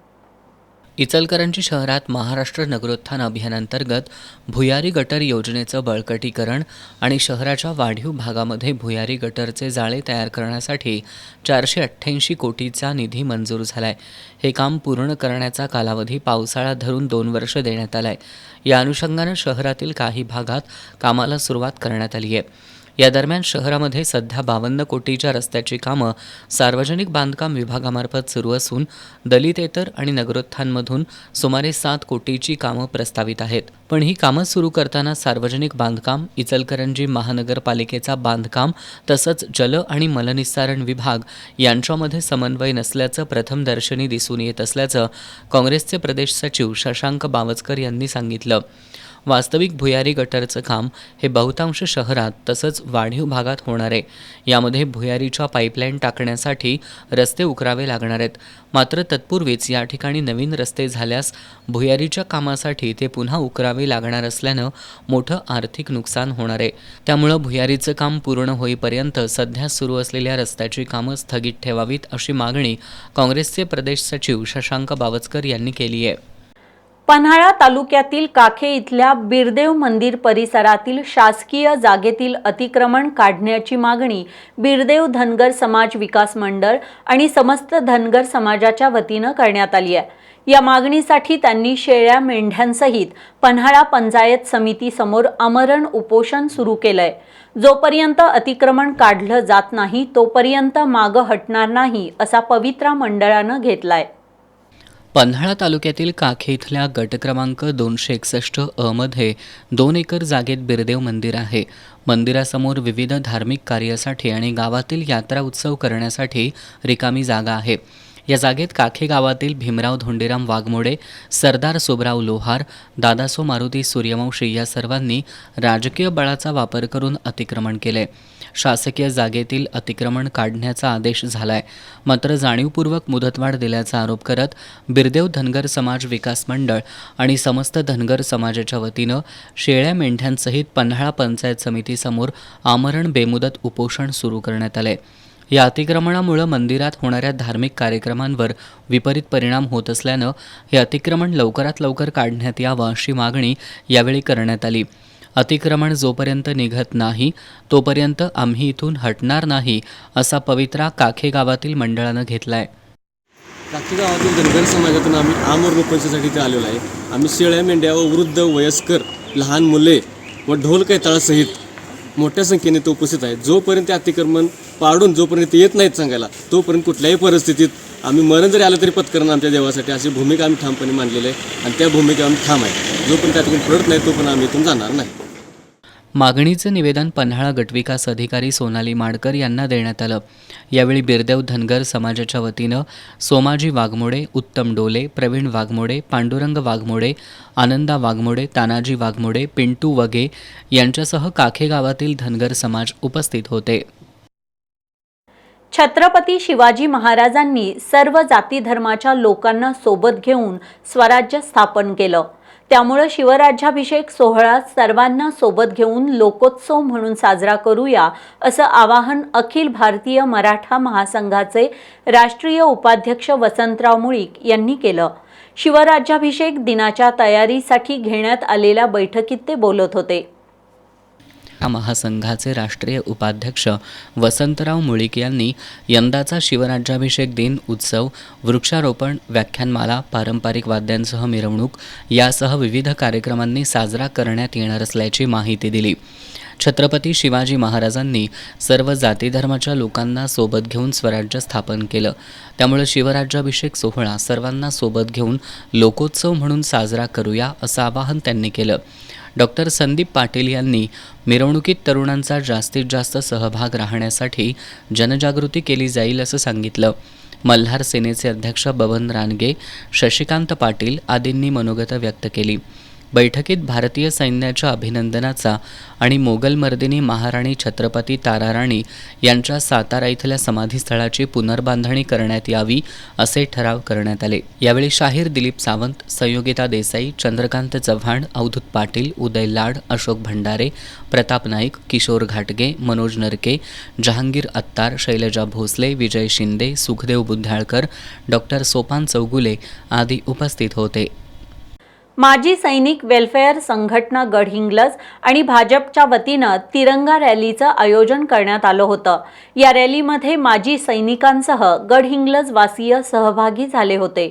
इचलकरंजी शहरात महाराष्ट्र नगरोत्थान अभियानांतर्गत भुयारी गटर योजनेचं बळकटीकरण आणि शहराच्या वाढीव भागामध्ये भुयारी गटरचे जाळे तयार करण्यासाठी 488 कोटीचा निधी मंजूर झाला आहे. हे काम पूर्ण करण्याचा कालावधी पावसाळा धरून 2 वर्ष देण्यात आला आहे. या अनुषंगानं शहरातील काही भागात कामाला सुरुवात करण्यात आली आहे. या दरम्यान शहरामध्ये सध्या 52 कोटीच्या रस्त्याची कामं सार्वजनिक बांधकाम विभागामार्फत सुरू असून दलितेतर आणि नगरोत्थानमधून सुमारे 7 कोटीची कामं प्रस्तावित आहेत. पण ही कामं सुरू करताना सार्वजनिक बांधकाम, इचलकरंजी महानगरपालिकेचा बांधकाम तसंच जल आणि मलनिस्सारण विभाग यांच्यामध्ये समन्वय नसल्याचं प्रथमदर्शनी दिसून येत असल्याचं काँग्रेसचे प्रदेश सचिव शशांक बावचकर यांनी सांगितलं. वास्तविक भुयारी गटरचं काम हे बहुतांश शहरात तसंच वाढीव भागात होणार आहे. यामध्ये भुयारीच्या पाईपलाईन टाकण्यासाठी रस्ते उकरावे लागणार आहेत. मात्र तत्पूर्वीच या ठिकाणी नवीन रस्ते झाल्यास भुयारीच्या कामासाठी ते पुन्हा उकरावे लागणार असल्यानं मोठं आर्थिक नुकसान होणार आहे. त्यामुळं भुयारीचं काम पूर्ण होईपर्यंत सध्या सुरू असलेल्या रस्त्याची कामं स्थगित ठेवावीत अशी मागणी काँग्रेसचे प्रदेश सचिव शशांक बावस्कर यांनी केली आहे. पन्हाळा तालुक्यातील काखे इथल्या बिरदेव मंदिर परिसरातील शासकीय जागेतील अतिक्रमण काढण्याची मागणी बिरदेव धनगर समाज विकास मंडळ आणि समस्त धनगर समाजाच्या वतीनं करण्यात आली आहे. या मागणीसाठी त्यांनी शेळ्या मेंढ्यांसहित पन्हाळा पंचायत समितीसमोर आमरण उपोषण सुरू केलंय. जोपर्यंत अतिक्रमण काढलं जात नाही तोपर्यंत मागं हटणार नाही असा पवित्रा मंडळानं घेतलाय. पन्हाळा तालुक्यातील काखे इथल्या गट क्रमांक 261 अ मध्ये 2 एकर जागेत बिरदेव मंदिर आहे. मंदिरासमोर विविध धार्मिक कार्यासाठी आणि गावातील यात्रा उत्सव करण्यासाठी रिकामी जागा आहे. या जागेत काखे गावातील भीमराव धोंडीराम वाघमोडे, सरदार सोबराव लोहार, दादासो मारुती सूर्यवंशी या सर्वांनी राजकीय बळाचा वापर करून अतिक्रमण केले. शासकीय जागेतील अतिक्रमण काढण्याचा आदेश झालाय. मात्र जाणीवपूर्वक मुदतवाढ दिल्याचा आरोप करत बिरदेव धनगर समाज विकास मंडळ आणि समस्त धनगर समाजाच्या वतीनं शेळ्या मेंढ्यांसहित पन्हाळा पंचायत समितीसमोर आमरण बेमुदत उपोषण सुरू करण्यात आले. या अतिक्रमणामुळे मंदिरात होणाऱ्या धार्मिक कार्यक्रमांवर विपरीत परिणाम होत असल्यानं हे अतिक्रमण लवकरात लवकर काढण्यात यावं अशी मागणी यावेळी करण्यात आली. अतिक्रमण जोपर्यंत निघत नाही तोपर्यंत आम्ही इथून हटणार नाही असा पवित्रा काखे गावातील मंडळानं घेतलाय. काखे गावातील धनगर समाजातून आम्ही आमरण उपोषणासाठी इथे आलेलो आहे. आम्ही शेळ्या मेंढ्या व वृद्ध वयस्कर लहान मुले व ढोल कैताळासहित मोठ्या संख्येने तो उपस्थित आहे. जोपर्यंत अतिक्रमण पाडून जोपर्यंत येत नाहीत सांगायला तोपर्यंत कुठल्याही परिस्थितीत आम्ही मरण जरी आलं तरी पत्करण आमच्या देवासाठी अशी भूमिका आम्ही ठामपणे मांडलेली आहे आणि त्या भूमिका आम्ही ठाम आहे. जोपर्यंत अतिक्रमण पडत नाही तोपर्यंत आम्ही इथून जाणार नाही. मागणीचं निवेदन पन्हाळा गटविकास अधिकारी सोनाली माडकर यांना देण्यात आलं. यावेळी बिरदेव धनगर समाजाच्या वतीनं सोमाजी वाघमोडे, उत्तम डोले, प्रवीण वाघमोडे, पांडुरंग वाघमोडे, आनंदा वाघमोडे, तानाजी वाघमोडे, पिंटू वगे यांच्यासह काखे गावातील धनगर समाज उपस्थित होते. छत्रपती शिवाजी महाराजांनी सर्व जाती धर्माच्या लोकांना सोबत घेऊन स्वराज्य स्थापन केलं. त्यामुळे शिवराज्याभिषेक सोहळा सर्वांना सोबत घेऊन लोकोत्सव म्हणून साजरा करूया असं आवाहन अखिल भारतीय मराठा महासंघाचे राष्ट्रीय उपाध्यक्ष वसंतराव मुळीक यांनी केलं. शिवराज्याभिषेक दिनाच्या तयारीसाठी घेण्यात आलेल्या बैठकीत ते बोलत होते. महासंघाचे राष्ट्रीय उपाध्यक्ष वसंतराव मुळीक यांनी यंदाचा शिवराज्याभिषेक दिन उत्सव, वृक्षारोपण, व्याख्यानमाला, पारंपरिक वाद्यांसह मिरवणूक यासह विविध कार्यक्रमांनी साजरा करण्यात येणार असल्याची माहिती दिली. छत्रपती शिवाजी महाराजांनी सर्व जाती धर्माच्या लोकांना सोबत घेऊन स्वराज्य स्थापन केलं. त्यामुळे शिवराज्याभिषेक सोहळा सर्वांना सोबत घेऊन लोकोत्सव म्हणून साजरा करूया असं आवाहन त्यांनी केलं. डॉक्टर संदीप पाटील यांनी मिरवणुकीत तरुणांचा जास्तीत जास्त सहभाग राहण्यासाठी जनजागृती केली जाईल असं सांगितलं. मल्हार सेनेचे अध्यक्ष बबन रानगे, शशिकांत पाटील आदींनी मनोगत व्यक्त केली. बैठकीत भारतीय सैन्याच्या अभिनंदनाचा आणि मोगलमर्दिनी महाराणी छत्रपती ताराराणी यांच्या सातारा इथल्या समाधीस्थळाची पुनर्बांधणी करण्यात यावी असे ठराव करण्यात आले. यावेळी शाहीर दिलीप सावंत, संयोगिता देसाई, चंद्रकांत चव्हाण, अवधूत पाटील, उदय लाड, अशोक भंडारे, प्रताप नाईक, किशोर घाटगे, मनोज नरके, जहांगीर अत्तार, शैलजा भोसले, विजय शिंदे, सुखदेव बुद्धाळकर, डॉक्टर सोपान चौगुले आदी उपस्थित होते. माजी सैनिक वेलफेअर संघटना गडहिंग्लज आणि भाजपच्या वतीनं तिरंगा रॅलीचं आयोजन करण्यात आलं होतं. या रॅलीमध्ये माजी सैनिकांसह गडहिंग्लज वासीय सहभागी झाले होते.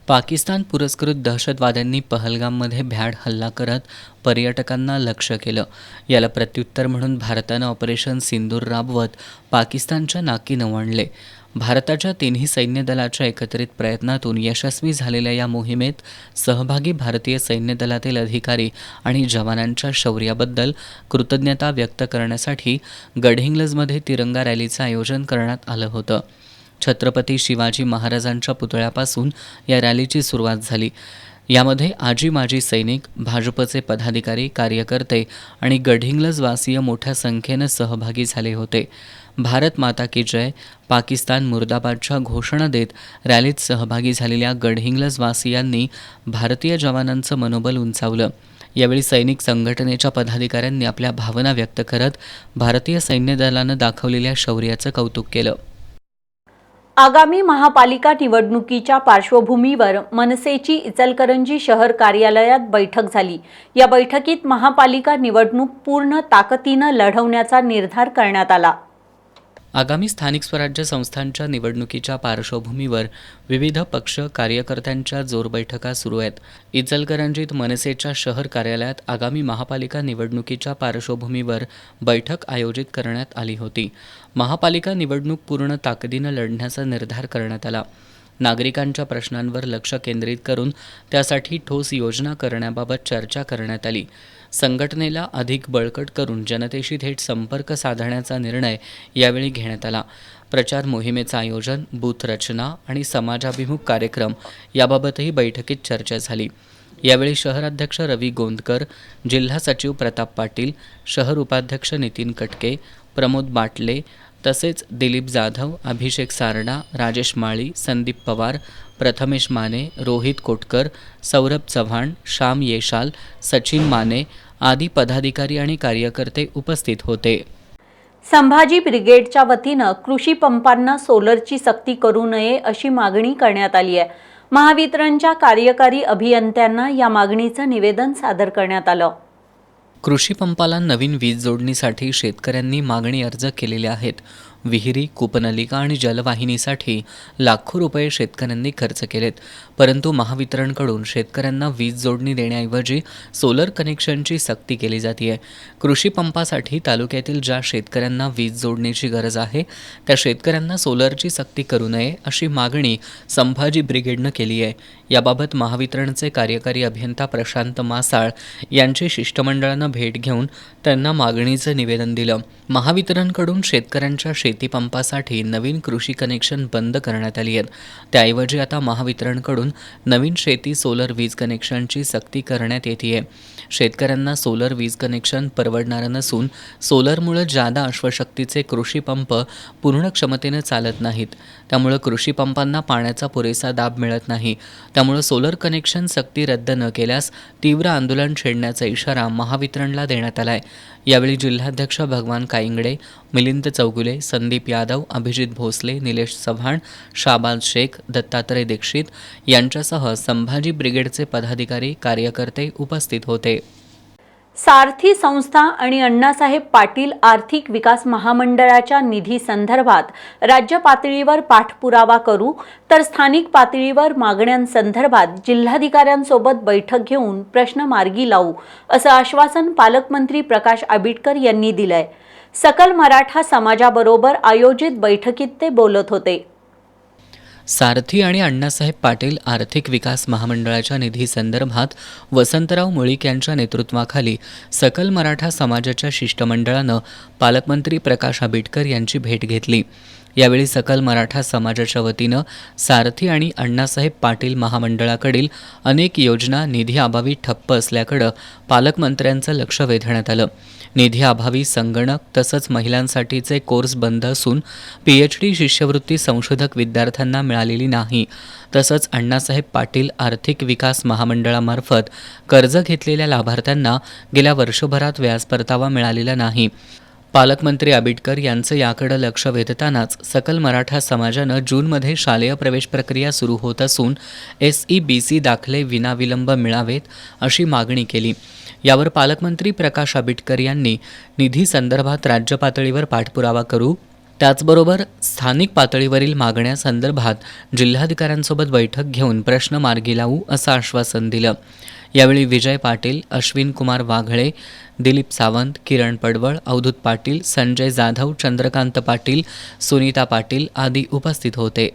पाकिस्तान पुरस्कृत दहशतवाद्यांनी पहलगाममध्ये भ्याड हल्ला करत पर्यटकांना लक्ष्य केलं. याला प्रत्युत्तर म्हणून भारतानं ऑपरेशन सिंदूर राबवत पाकिस्तानच्या नाकीनं आणले. भारताच्या तिन्ही सैन्य दलाच्या एकत्रित प्रयत्नातून यशस्वी झालेल्या या मोहिमेत सहभागी भारतीय सैन्य दलातील अधिकारी आणि जवानांच्या शौर्याबद्दल कृतज्ञता व्यक्त करण्यासाठी गडहिंग्लजमध्ये तिरंगा रॅलीचं आयोजन करण्यात आलं होतं. छत्रपती शिवाजी महाराजांच्या पुतळ्यापासून या रॅलीची सुरुवात झाली. यामध्ये आजी माजी सैनिक, भाजपचे पदाधिकारी, कार्यकर्ते आणि गडहिंग्लजवासीय मोठ्या संख्येनं सहभागी झाले होते. भारत माता की जय, पाकिस्तान मुर्दाबादच्या घोषणा देत रॅलीत सहभागी झालेल्या गडहिंग्लजवासियांनी भारतीय जवानांचं मनोबल उंचावलं. यावेळी सैनिक संघटनेच्या पदाधिकाऱ्यांनी आपल्या भावना व्यक्त करत भारतीय सैन्य दलानं दाखवलेल्या शौर्याचं कौतुक केलं. आगामी महापालिका निवडणुकीच्या पार्श्वभूमीवर मनसेची इचलकरंजी शहर कार्यालयात बैठक झाली. या बैठकीत महापालिका निवडणूक पूर्ण ताकदीनं लढवण्याचा निर्धार करण्यात आला. आगामी स्थानिक स्वराज्य संस्थांच्या निवडणुकीच्या पार्श्वभूमीवर विविध पक्ष कार्यकर्त्यांच्या जोर बैठका सुरू आहेत. इचलकरंजीत मनसेच्या शहर कार्यालयात आगामी महापालिका निवडणुकीच्या पार्श्वभूमीवर बैठक आयोजित करण्यात आली होती. महापालिका निवडणूक पूर्ण ताकदीनं लढण्याचा निर्धार करण्यात आला. नागरिकांच्या प्रश्नांवर लक्ष केंद्रित करून त्यासाठी ठोस योजना करण्याबाबत चर्चा करण्यात आली. संघटनेला अधिक बळकट करून जनतेशी थेट संपर्क साधण्याचा निर्णय यावेळी घेण्यात आला. प्रचार मोहिमेचं आयोजन, बूथ रचना आणि समाजाभिमुख कार्यक्रम याबाबतही बैठकीत चर्चा झाली. यावेळी शहराध्यक्ष रवी गोंदकर, जिल्हा सचिव प्रताप पाटील, शहर उपाध्यक्ष नितीन कटके, प्रमोद बाटले तसेच दिलीप जाधव, अभिषेक सारडा, राजेश माळी, संदीप पवार, प्रथमेश माने, रोहित कोटकर, सौरभ चव्हाण, श्याम येशाल, सचिन माने आदी पदाधिकारी आणि कार्यकर्ते उपस्थित होते. संभाजी ब्रिगेडच्या वतीनं कृषी पंपांना सोलरची सक्ती करू नये अशी मागणी करण्यात आली आहे. महावितरणच्या कार्यकारी अभियंत्यांना या मागणीचं निवेदन सादर करण्यात आलं. कृषी पंपाला नवीन वीज जोडणीसाठी शेतकऱ्यांनी मागणी अर्ज केलेले आहेत. विहिरी, कूपनलिका आणि जलवाहिनीसाठी लाखो रुपये शेतकऱ्यांनी खर्च केलेत. परंतु महावितरणकडून शेतकऱ्यांना वीज जोडणी देण्याऐवजी सोलर कनेक्शनची सक्ती केली जाते. कृषी पंपासाठी तालुक्यातील ज्या शेतकऱ्यांना वीज जोडणीची गरज आहे त्या शेतकऱ्यांना सोलरची सक्ती करू नये अशी मागणी संभाजी ब्रिगेडनं केली आहे. याबाबत महावितरणचे कार्यकारी अभियंता प्रशांत मासाळ यांची शिष्टमंडळानं भेट घेऊन त्यांना मागणीचं निवेदन दिलं. महावितरणकडून शेतकऱ्यांच्या शेतीपंपासाठी नवीन कृषी कनेक्शन बंद करण्यात आली आहेत. त्याऐवजी आता महावितरणकडून नवीन शेती सोलर वीज कनेक्शनची सक्ती करण्यात येते. शेतकऱ्यांना सोलर वीज कनेक्शन परवडणारं नसून सोलरमुळे जादा अश्वशक्तीचे कृषी पंप पूर्ण क्षमतेने चालत नाहीत. त्यामुळे कृषी पंपांना पाण्याचा पुरेसा दाब मिळत नाही. त्यामुळे सोलर कनेक्शन सक्ती रद्द न केल्यास तीव्र आंदोलन छेडण्याचा इशारा महावितरणला देण्यात आला आहे. यावेळी जिल्हाध्यक्ष भगवान काईंगडे, मिलिंद चौगुले, संदीप यादव, अभिजित भोसले, निलेश चव्हाण, शाबाज शेख, दत्तात्रय दीक्षित यांच्यासह संभाजी ब्रिगेडचे पदाधिकारी, कार्यकर्ते उपस्थित होते. सारथी संस्था आणि अण्णासाहेब पाटील आर्थिक विकास महामंडळाच्या निधी संदर्भात राज्य पातळीवर पाठपुरावा करू तर स्थानिक पातळीवर मागण्यांसंदर्भात जिल्हाधिकाऱ्यांसोबत बैठक घेऊन प्रश्न मार्गी लावू असं आश्वासन पालकमंत्री प्रकाश आंबेडकर यांनी दिलंय. सकल मराठा समाजाबरोबर आयोजित बैठकीत ते बोलत होते. सारथी आणि अण्णासाहेब पाटील आर्थिक विकास महामंडळाच्या निधीसंदर्भात वसंतराव मुळीक यांच्या नेतृत्वाखाली सकल मराठा समाजाच्या शिष्टमंडळानं पालकमंत्री प्रकाश आंबेडकर यांची भेट घेतली. यावेळी सकल मराठा समाजाच्या वतीनं सारथी आणि अण्णासाहेब पाटील महामंडळाकडील अनेक योजना निधीअभावी ठप्प असल्याकडं पालकमंत्र्यांचं लक्ष वेधण्यात आलं. निधीअभावी संगणक तसंच महिलांसाठीचे कोर्स बंद असून PhD शिष्यवृत्ती संशोधक विद्यार्थ्यांना मिळालेली नाही. तसंच अण्णासाहेब पाटील आर्थिक विकास महामंडळामार्फत कर्ज घेतलेल्या लाभार्थ्यांना गेल्या वर्षभरात व्याज परतावा मिळालेला नाही. पालकमंत्री आंबेडकर यांचं याकडे लक्ष वेधतानाच सकल मराठा समाजानं जूनमध्ये शालेय प्रवेश प्रक्रिया सुरू होत असून SEBC दाखले विनाविलंब मिळावेत अशी मागणी केली. यावर पालकमंत्री प्रकाश आंबेडकर यांनी निधी संदर्भात राज्य पातळीवर पाठपुरावा करू, त्याचबरोबर स्थानिक पातळीवरील मागण्यासंदर्भात जिल्हाधिकाऱ्यांसोबत बैठक घेऊन प्रश्न मार्गी लावू असं आश्वासन दिलं. यावेळी विजय पाटील, अश्विन कुमार वाघळे, दिलीप सावंत, किरण पडवळ, अवधूत पाटील, संजय जाधव, चंद्रकांत पाटील, सुनीता पाटील आदी उपस्थित होते.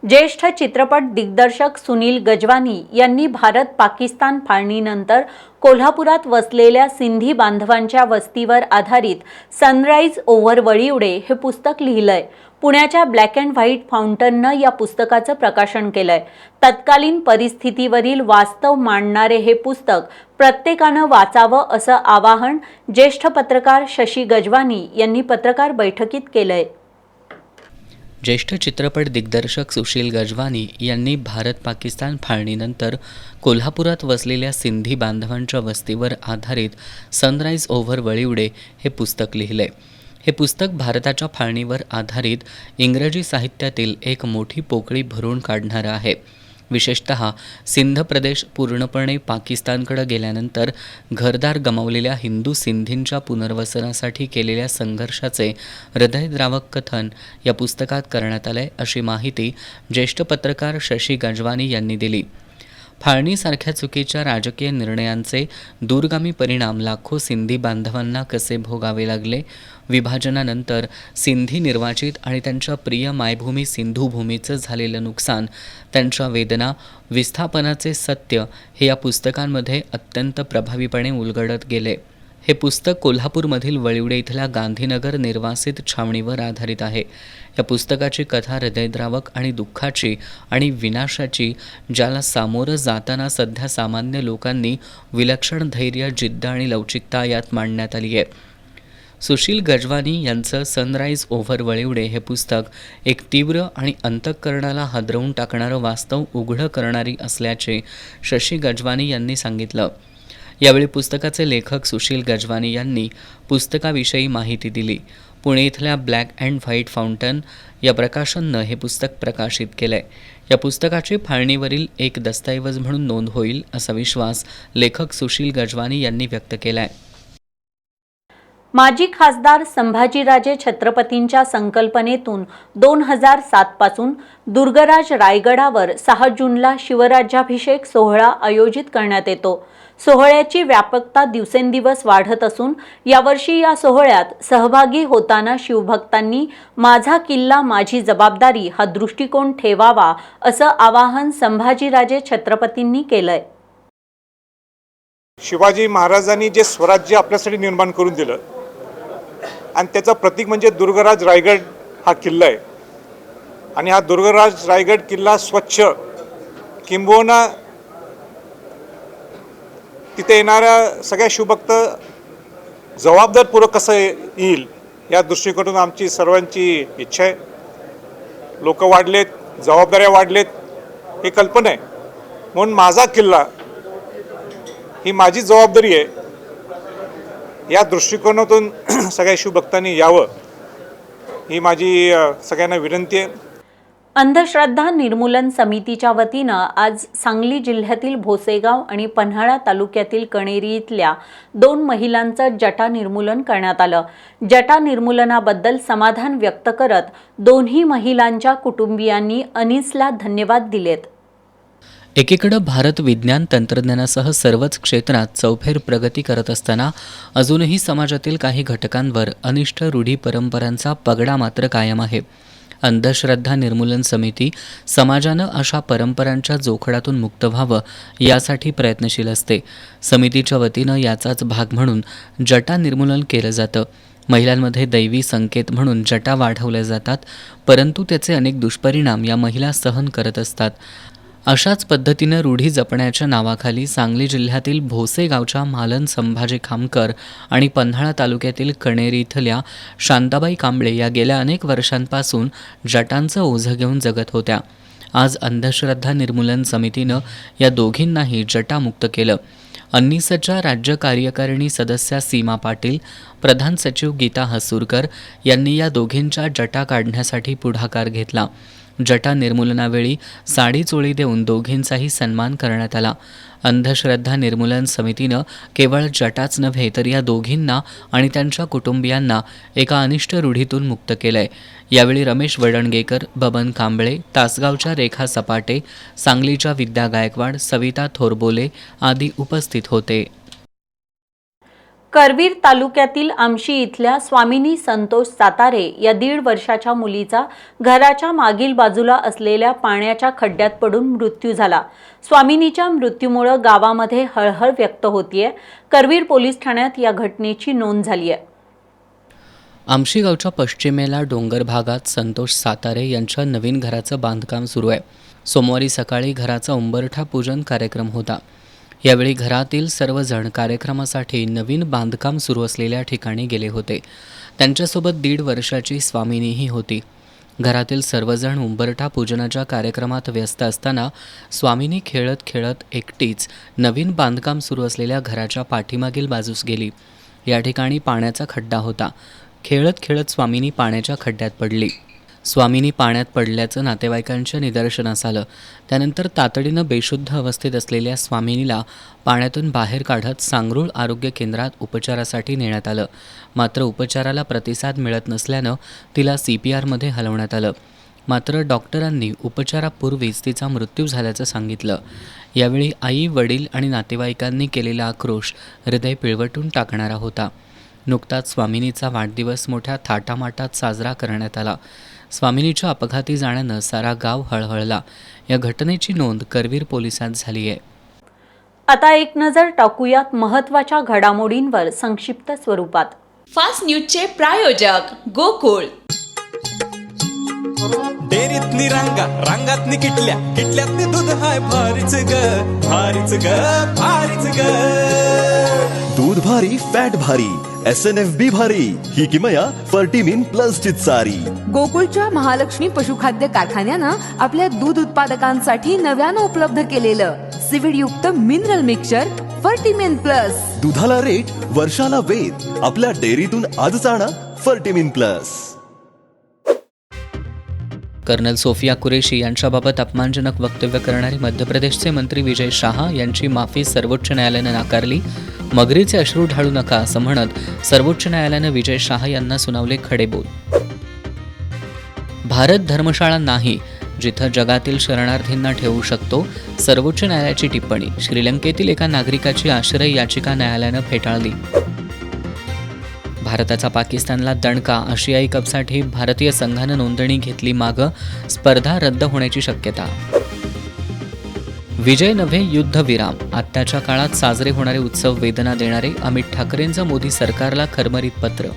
ज्येष्ठ चित्रपट दिग्दर्शक सुनील गजवानी यांनी भारत पाकिस्तान फाळणीनंतर कोल्हापुरात वसलेल्या सिंधी बांधवांच्या वस्तीवर आधारित सनराईज ओव्हर वळीवडे हे पुस्तक लिहिलंय. पुण्याच्या ब्लॅक अँड व्हाईट फाउंटननं या पुस्तकाचं प्रकाशन केलंय. तत्कालीन परिस्थितीवरील वास्तव मांडणारे हे पुस्तक प्रत्येकानं वाचावं असं आवाहन ज्येष्ठ पत्रकार शशी गजवानी यांनी पत्रकार बैठकीत केलंय. ज्येष्ठ चित्रपट दिग्दर्शक सुशील गजवानी यांनी भारत पाकिस्तान फाळणीनंतर कोल्हापुरात वसलेल्या सिंधी बांधवांच्या वस्तीवर आधारित सनराईज ओव्हर वळीवडे हे पुस्तक लिहिलंय. हे पुस्तक भारताच्या फाळणीवर आधारित इंग्रजी साहित्यातील एक मोठी पोकळी भरून काढणारं आहे. विशेषतः सिंध प्रदेश पूर्णपणे पाकिस्तानकडे गेल्यानंतर घरदार गमावलेल्या हिंदू सिंधींच्या पुनर्वसनासाठी केलेल्या संघर्षाचे हृदयद्रावक कथन या पुस्तकात करण्यात आलंय, अशी माहिती ज्येष्ठ पत्रकार शशी गजवानी यांनी दिली. फाळणीसारख्या चुकीच्या राजकीय निर्णयांचे दूरगामी परिणाम लाखो सिंधी बांधवांना कसे भोगावे लागले, विभाजनानंतर सिंधी निर्वाचित आणि त्यांच्या प्रिय मायभूमी सिंधू भूमीचं झालेलं नुकसान, त्यांच्या वेदना, विस्थापनाचे सत्य हे या पुस्तकांमध्ये अत्यंत प्रभावीपणे उलगडत गेले. हे पुस्तक कोल्हापूरमधील वळिवडे इथल्या गांधीनगर निर्वासित छावणीवर आधारित आहे. या पुस्तकाची कथा हृदयद्रावक आणि दुःखाची आणि विनाशाची, ज्याला सामोरं जाताना सध्या सामान्य लोकांनी विलक्षण धैर्य, जिद्द आणि लवचिकता यात मांडण्यात आली आहे. सुशील गजवानी यांचं सनराईज ओव्हर वळिवडे हे पुस्तक एक तीव्र आणि अंतःकरणाला हादरवून टाकणारं वास्तव उघडं करणारी असल्याचे शशी गजवानी यांनी सांगितलं. यावेळी पुस्तकाचे लेखक सुशील गजवानी यांनी पुस्तकाविषयी माहिती दिली. पुणे इथल्या ब्लॅक अँड व्हाईट फाउंटन या प्रकाशननं हे पुस्तक प्रकाशित केलंय. या पुस्तकाची फाळणीवरील एक दस्तऐवज म्हणून नोंद होईल असा विश्वास लेखक सुशील गजवानी यांनी व्यक्त केलाय. माजी खासदार संभाजीराजे छत्रपतींच्या संकल्पनेतून 2007 पासून दुर्गराज रायगडावर 6 जूनला शिवराज्याभिषेक सोहळा आयोजित करण्यात येतो. सोहळ्याची व्यापकता दिवसेंदिवस वाढत असून यावर्षी या सोहळ्यात सहभागी होताना शिवभक्तांनी माझा किल्ला माझी जबाबदारी हा दृष्टिकोन ठेवावा असं आवाहन संभाजीराजे छत्रपतींनी केलंय. शिवाजी महाराजांनी जे स्वराज्य आपल्यासाठी निर्माण करून दिलं आणि त्याचं प्रतीक म्हणजे दुर्गराज रायगड हा किल्ला आहे. आणि हा दुर्गराज रायगड किल्ला स्वच्छ, किंबहुना तिथे येणाऱ्या सगळ्या शिवभक्त जबाबदारपूर्वक कसं येईल या दृष्टिकोनातून आमची सर्वांची इच्छा आहे. लोक वाढलेत, जबाबदाऱ्या वाढलेत, हे कल्पना आहे. म्हणून माझा किल्ला ही माझी जबाबदारी आहे या दृष्टिकोनातून सगळ्या शिवभक्तांनी यावं ही माझी सगळ्यांना विनंती आहे. अंधश्रद्धा निर्मूलन समितीच्या वतीनं आज सांगली जिल्ह्यातील भोसेगाव आणि पन्हाळा तालुक्यातील कणेरी इथल्या 2 महिलांचं जटा निर्मूलन करण्यात आलं. जटा निर्मूलनाबद्दल समाधान व्यक्त करत दोन्ही महिलांच्या कुटुंबियांनी अनीसला धन्यवाद दिलेत. एकीकडे भारत विज्ञान तंत्रज्ञानासह सर्वच क्षेत्रात चौफेर प्रगती करत असताना अजूनही समाजातील काही घटकांवर अनिष्ट रूढी परंपरांचा पगडा मात्र कायम आहे. अंधश्रद्धा निर्मूलन समिती समाजानं अशा परंपरांच्या जोखडातून मुक्त व्हावं यासाठी प्रयत्नशील असते. समितीच्या वतीनं याचाच भाग म्हणून जटा निर्मूलन केलं जातं. महिलांमध्ये दैवी संकेत म्हणून जटा वाढवल्या जातात, परंतु त्याचे अनेक दुष्परिणाम या महिला सहन करत असतात. अशाच पद्धतीनं रूढी जपण्याच्या नावाखाली सांगली जिल्ह्यातील भोसे गावच्या मालन संभाजी खामकर आणि पन्हाळा तालुक्यातील कणेरी इथल्या शांताबाई कांबळे या गेल्या अनेक वर्षांपासून जटांचं ओझं घेऊन जगत होत्या. आज अंधश्रद्धा निर्मूलन समितीनं या दोघींनाही जटामुक्त केलं. अन्नीसच्या राज्य कार्यकारिणी सदस्या सीमा पाटील, प्रधान सचिव गीता हसूरकर यांनी या दोघींच्या जटा काढण्यासाठी पुढाकार घेतला. जटा निर्मूलनावेळी साडी चोळी देऊन दोघींचाही सन्मान करण्यात आला. अंधश्रद्धा निर्मूलन समितीनं केवळ जटाच नव्हे तर या दोघींना आणि त्यांच्या कुटुंबियांना एका अनिष्ट रूढीतून मुक्त केलंय. यावेळी रमेश वडणगेकर, बबन कांबळे, तासगावच्या रेखा सपाटे, सांगलीच्या विद्या गायकवाड, सविता थोरबोले आदी उपस्थित होते. करवीर तालुक्यातील आमशी इथल्या स्वामिनी संतोष सातारे या 1.5 वर्षाच्या मुलीचा घराच्या मागील बाजूला असलेल्या पाण्याच्या खड्ड्यात पडून मृत्यू झाला. स्वामिनीच्या मृत्यूमुळे गावामध्ये हळहळ व्यक्त होतीये. करवीर पोलीस ठाण्यात या घटनेची नोंद झाली आहे. आमशी गावच्या पश्चिमेला डोंगर भागात संतोष सातारे यांच्या नवीन घराचं बांधकाम सुरू आहे. सोमवारी सकाळी घराचा उंबरठा पूजन कार्यक्रम होता. यावेळी घरातील सर्वजण कार्यक्रमासाठी नवीन बांधकाम सुरू असलेल्या ठिकाणी गेले होते. त्यांच्यासोबत 1.5 वर्षाची स्वामिनीही होती. घरातील सर्वजण उंबरठा पूजनाच्या कार्यक्रमात व्यस्त असताना स्वामिनी खेळत खेळत एकटीच नवीन बांधकाम सुरू असलेल्या घराच्या पाठीमागील बाजूस गेली. या ठिकाणी पाण्याचा खड्डा होता. खेळत खेळत स्वामिनी पाण्याच्या खड्ड्यात पडली. स्वामिनी पाण्यात पडल्याचं नातेवाईकांच्या निदर्शनास आलं. त्यानंतर तातडीनं बेशुद्ध अवस्थेत असलेल्या स्वामिनीला पाण्यातून बाहेर काढत सांगरूळ आरोग्य केंद्रात उपचारासाठी नेण्यात आलं. मात्र उपचाराला प्रतिसाद मिळत नसल्यानं तिला CPRमध्ये हलवण्यात आलं. मात्र डॉक्टरांनी उपचारापूर्वीच तिचा मृत्यू झाल्याचं सांगितलं. यावेळी आई, वडील आणि नातेवाईकांनी केलेला आक्रोश हृदय पिळवटून टाकणारा होता. नुकताच स्वामिनीचा वाढदिवस मोठ्या थाटामाटात साजरा करण्यात आला. स्वामिनीच्या अपघाती जाण्यानं सारा गाव हळहळला. या घटनेची नोंद करवीर पोलिसात झाली आहे. आता एक नजर टाकूयात महत्त्वाच्या घडामोडींवर संक्षिप्त स्वरूपात. फास्ट न्यूजचे प्रायोजक गोकुळ. डेअरीतली रांगा रांगातनी किटल्या किटल्यातनी दूध हाय भारीच ग भारीच ग भारीच ग. दूध भारी फॅट भारी SNFB भारी ही किमया फर्टिमिन प्लस ची चारी. गोकुळच्या महालक्ष्मी पशुखाद्य कारखान्यानं आपल्या दूध उत्पादकांसाठी नव्यानं उपलब्ध केलेलं सीविड युक्त मिनरल मिक्सचर फर्टिमिन प्लस. दुधाला रेट वर्षाला वेद. आपल्या डेअरीतून आजच आणा Fertimin plus. Colonel Sofia Qureshi यांच्याबाबत अपमानजनक वक्तव्य करणारे मध्य प्रदेशचे मंत्री विजय शाह यांची माफी सर्वोच्च न्यायालयानं नाकारली. मगरीचे अश्रू ढाळू नका असं म्हणत सर्वोच्च न्यायालयानं विजय शाह यांना सुनावले खडे बोल. भारत धर्मशाळा नाही जिथं जगातील शरणार्थींना ठेवू शकतो, सर्वोच्च न्यायालयाची टिप्पणी. श्रीलंकेतील एका नागरिकाची आश्रय याचिका न्यायालयानं फेटाळली. भारताचा पाकिस्तानला दणका. आशियाई कपसाठी भारतीय संघानं नोंदणी घेतली मागं. स्पर्धा रद्द होण्याची शक्यता. विजय नव्हे युद्धविराम. आत्ताच्या काळात साजरे होणारे उत्सव वेदना देणारे. अमित ठाकरेंचं मोदी सरकारला खरमरीत पत्र.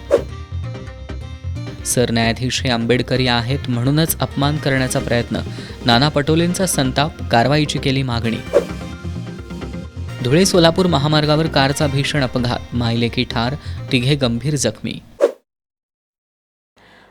सरन्यायाधीश हे आंबेडकरी आहेत म्हणूनच अपमान करण्याचा प्रयत्न. नाना पटोलेंचा संताप. कारवाईची केली मागणी. धुळे सोलापूर महामार्गावर कारचा भीषण अपघात. मायलेकी ठार, 3 गंभीर जखमी.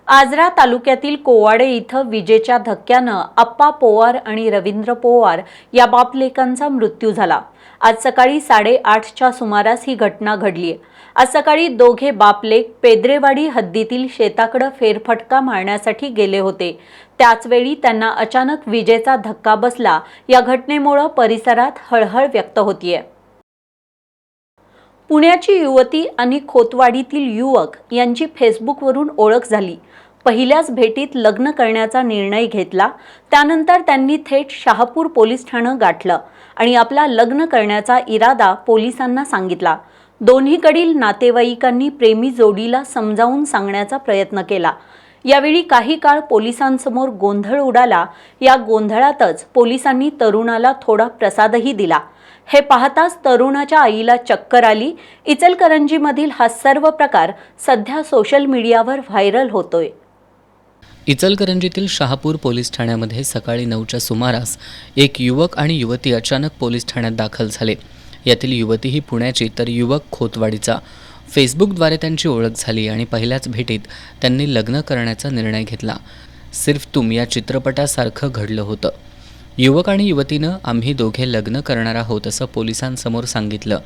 आजरा तालुक्यातील कोवाडे इथं विजेच्या धक्क्यानं अप्पा पोवार आणि रवींद्र पोवार या बापलेकांचा मृत्यू झाला. आज सकाळी 8:30च्या सुमारास ही घटना घडली. आज सकाळी दोघे बापलेक पेद्रेवाडी हद्दीतील शेताकडे फेरफटका मारण्यासाठी गेले होते. त्याचवेळी त्यांना अचानक विजेचा धक्का बसला. या घटनेमुळे परिसरात हळहळ व्यक्त होतीये. पुण्याची युवती आणि खोतवाडीतील युवक यांची फेसबुकवरून ओळख झाली. पहिल्याच भेटीत लग्न करण्याचा निर्णय घेतला. त्यानंतर त्यांनी थेट शहापूर पोलीस ठाणं गाठलं आणि आपला लग्न करण्याचा इरादा पोलिसांना सांगितला. दोन्हीकडील नातेवाईकांनी प्रेमी जोडीला समजावून सांगण्याचा प्रयत्न केला. यावेळी काही काळ पोलिसांसमोर गोंधळ उडाला. या गोंधळातच पोलिसांनी तरुणाला थोडा प्रसादही दिला. हे पाहताच तरुणाच्या आईला चक्कर आली. इचलकरंजीमधील हा सर्व प्रकार सध्या सोशल मीडियावर व्हायरल होतोय. इचलकरंजीतील शहापूर पोलीस ठाण्यामध्ये सकाळी 9च्या सुमारास एक युवक आणि युवती अचानक पोलीस ठाण्यात दाखल झाले. यातील युवती ही पुण्याची तर युवक खोतवाडीचा. फेसबुकद्वारे त्यांची ओळख झाली आणि पहिल्याच भेटीत त्यांनी लग्न करण्याचा निर्णय घेतला. सिर्फ तुम या चित्रपटासारखं घडलं होतं. युवक आणि युवतीनं आम्ही दोघे लग्न करणार आहोत असं पोलिसांसमोर सांगितलं.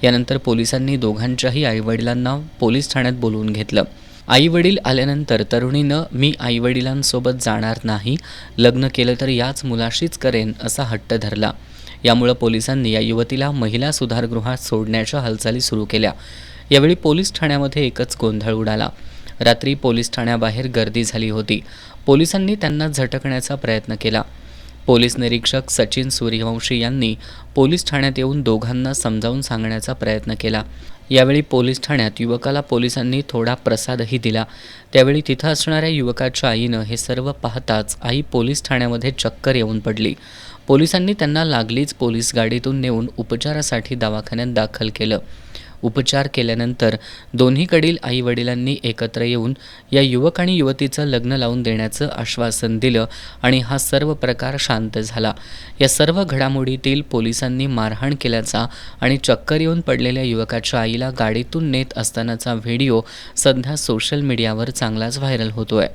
यानंतर पोलिसांनी दोघांच्याही आईवडिलांना पोलीस ठाण्यात बोलवून घेतलं. आईवडील आल्यानंतर तरुणीनं मी आईवडिलांसोबत जाणार नाही, लग्न केलं तर याच मुलाशीच करेन असा हट्ट धरला. यामुळे पोलिसांनी या युवतीला महिला सुधारगृहात सोडण्याच्या हालचाली सुरू केल्या. यावेळी पोलीस ठाण्यामध्ये एकच गोंधळ उडाला. रात्री पोलीस ठाण्याबाहेर गर्दी झाली होती. पोलिसांनी त्यांना झटकण्याचा प्रयत्न केला. पोलीस निरीक्षक सचिन सूर्यवंशी यांनी पोलीस ठाण्यात येऊन दोघांना समजावून सांगण्याचा प्रयत्न केला. यावेळी पोलीस ठाण्यात युवकाला पोलिसांनी थोडा प्रसादही दिला. त्यावेळी तिथं असणाऱ्या युवकाच्या आईनं हे सर्व पाहताच आई पोलीस ठाण्यामध्ये चक्कर येऊन पडली. पोलिसांनी त्यांना लागलीच पोलीस गाडीतून नेऊन उपचारासाठी दवाखान्यात दाखल केलं. उपचार केल्यानंतर दोन्हीकडील आईवडिलांनी एकत्र येऊन या युवक आणि युवतीचं लग्न लावून देण्याचं आश्वासन दिलं आणि हा सर्व प्रकार शांत झाला. या सर्व घडामोडीतील पोलिसांनी मारहाण केल्याचा आणि चक्कर येऊन पडलेल्या युवकाच्या आईला गाडीतून नेत असतानाचा व्हिडिओ सध्या सोशल मीडियावर चांगलाच व्हायरल होतोय.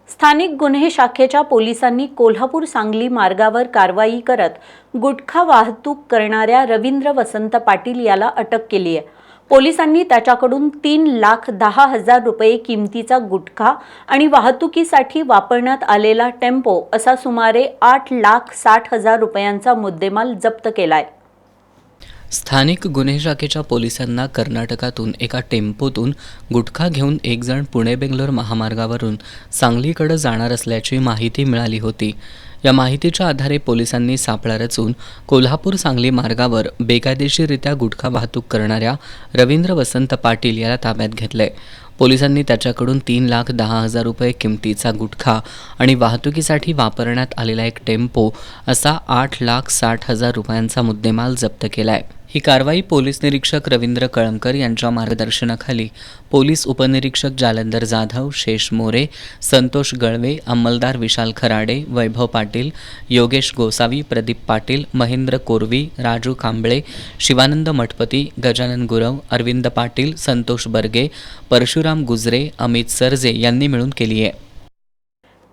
स्थानिक गुन्हे शाखेच्या पोलिसांनी कोल्हापूर सांगली मार्गावर कारवाई करत गुटखा वाहतूक करणाऱ्या रवींद्र वसंत पाटील याला अटक केली आहे. पोलिसांनी त्याच्याकडून 3,10,000 रुपये किमतीचा गुटखा आणि वाहतुकीसाठी वापरण्यात आलेला टेम्पो असा सुमारे 8,60,000 रुपयांचा मुद्देमाल जप्त केलाय. स्थानिक गुन्हे शाखेच्या पोलिसांना कर्नाटकातून एका टेम्पोतून गुटखा घेऊन एक जण पुणे बेंगलोर महामार्गावरून सांगलीकडे जाणार असल्याची माहिती मिळाली होती. या माहितीच्या आधारे पोलिसांनी सापळा रचून कोल्हापूर सांगली मार्गावर बेकायदेशीररित्या गुटखा वाहतूक करणाऱ्या रवींद्र वसंत पाटील याला ताब्यात घेतलंय. पोलिसांनी त्याच्याकडून 3,10,000 रुपये किमतीचा गुटखा आणि वाहतुकीसाठी वापरण्यात आलेला एक टेम्पो असा 8,60,000 रुपयांचा मुद्देमाल जप्त केलाय. ही कारवाई पोलीस निरीक्षक रवींद्र कळमकर यांच्या मार्गदर्शनाखाली पोलीस उपनिरीक्षक जालंधर जाधव, शेष मोरे, संतोष गळवे, अंमलदार विशाल खराडे, वैभव पाटील, योगेश गोसावी, प्रदीप पाटील, महेंद्र कोरवी, राजू कांबळे, शिवानंद मठपती, गजानन गुरव, अरविंद पाटील, संतोष बर्गे, परशुराम गुजरे, अमित सरजे यांनी मिळून केली आहे.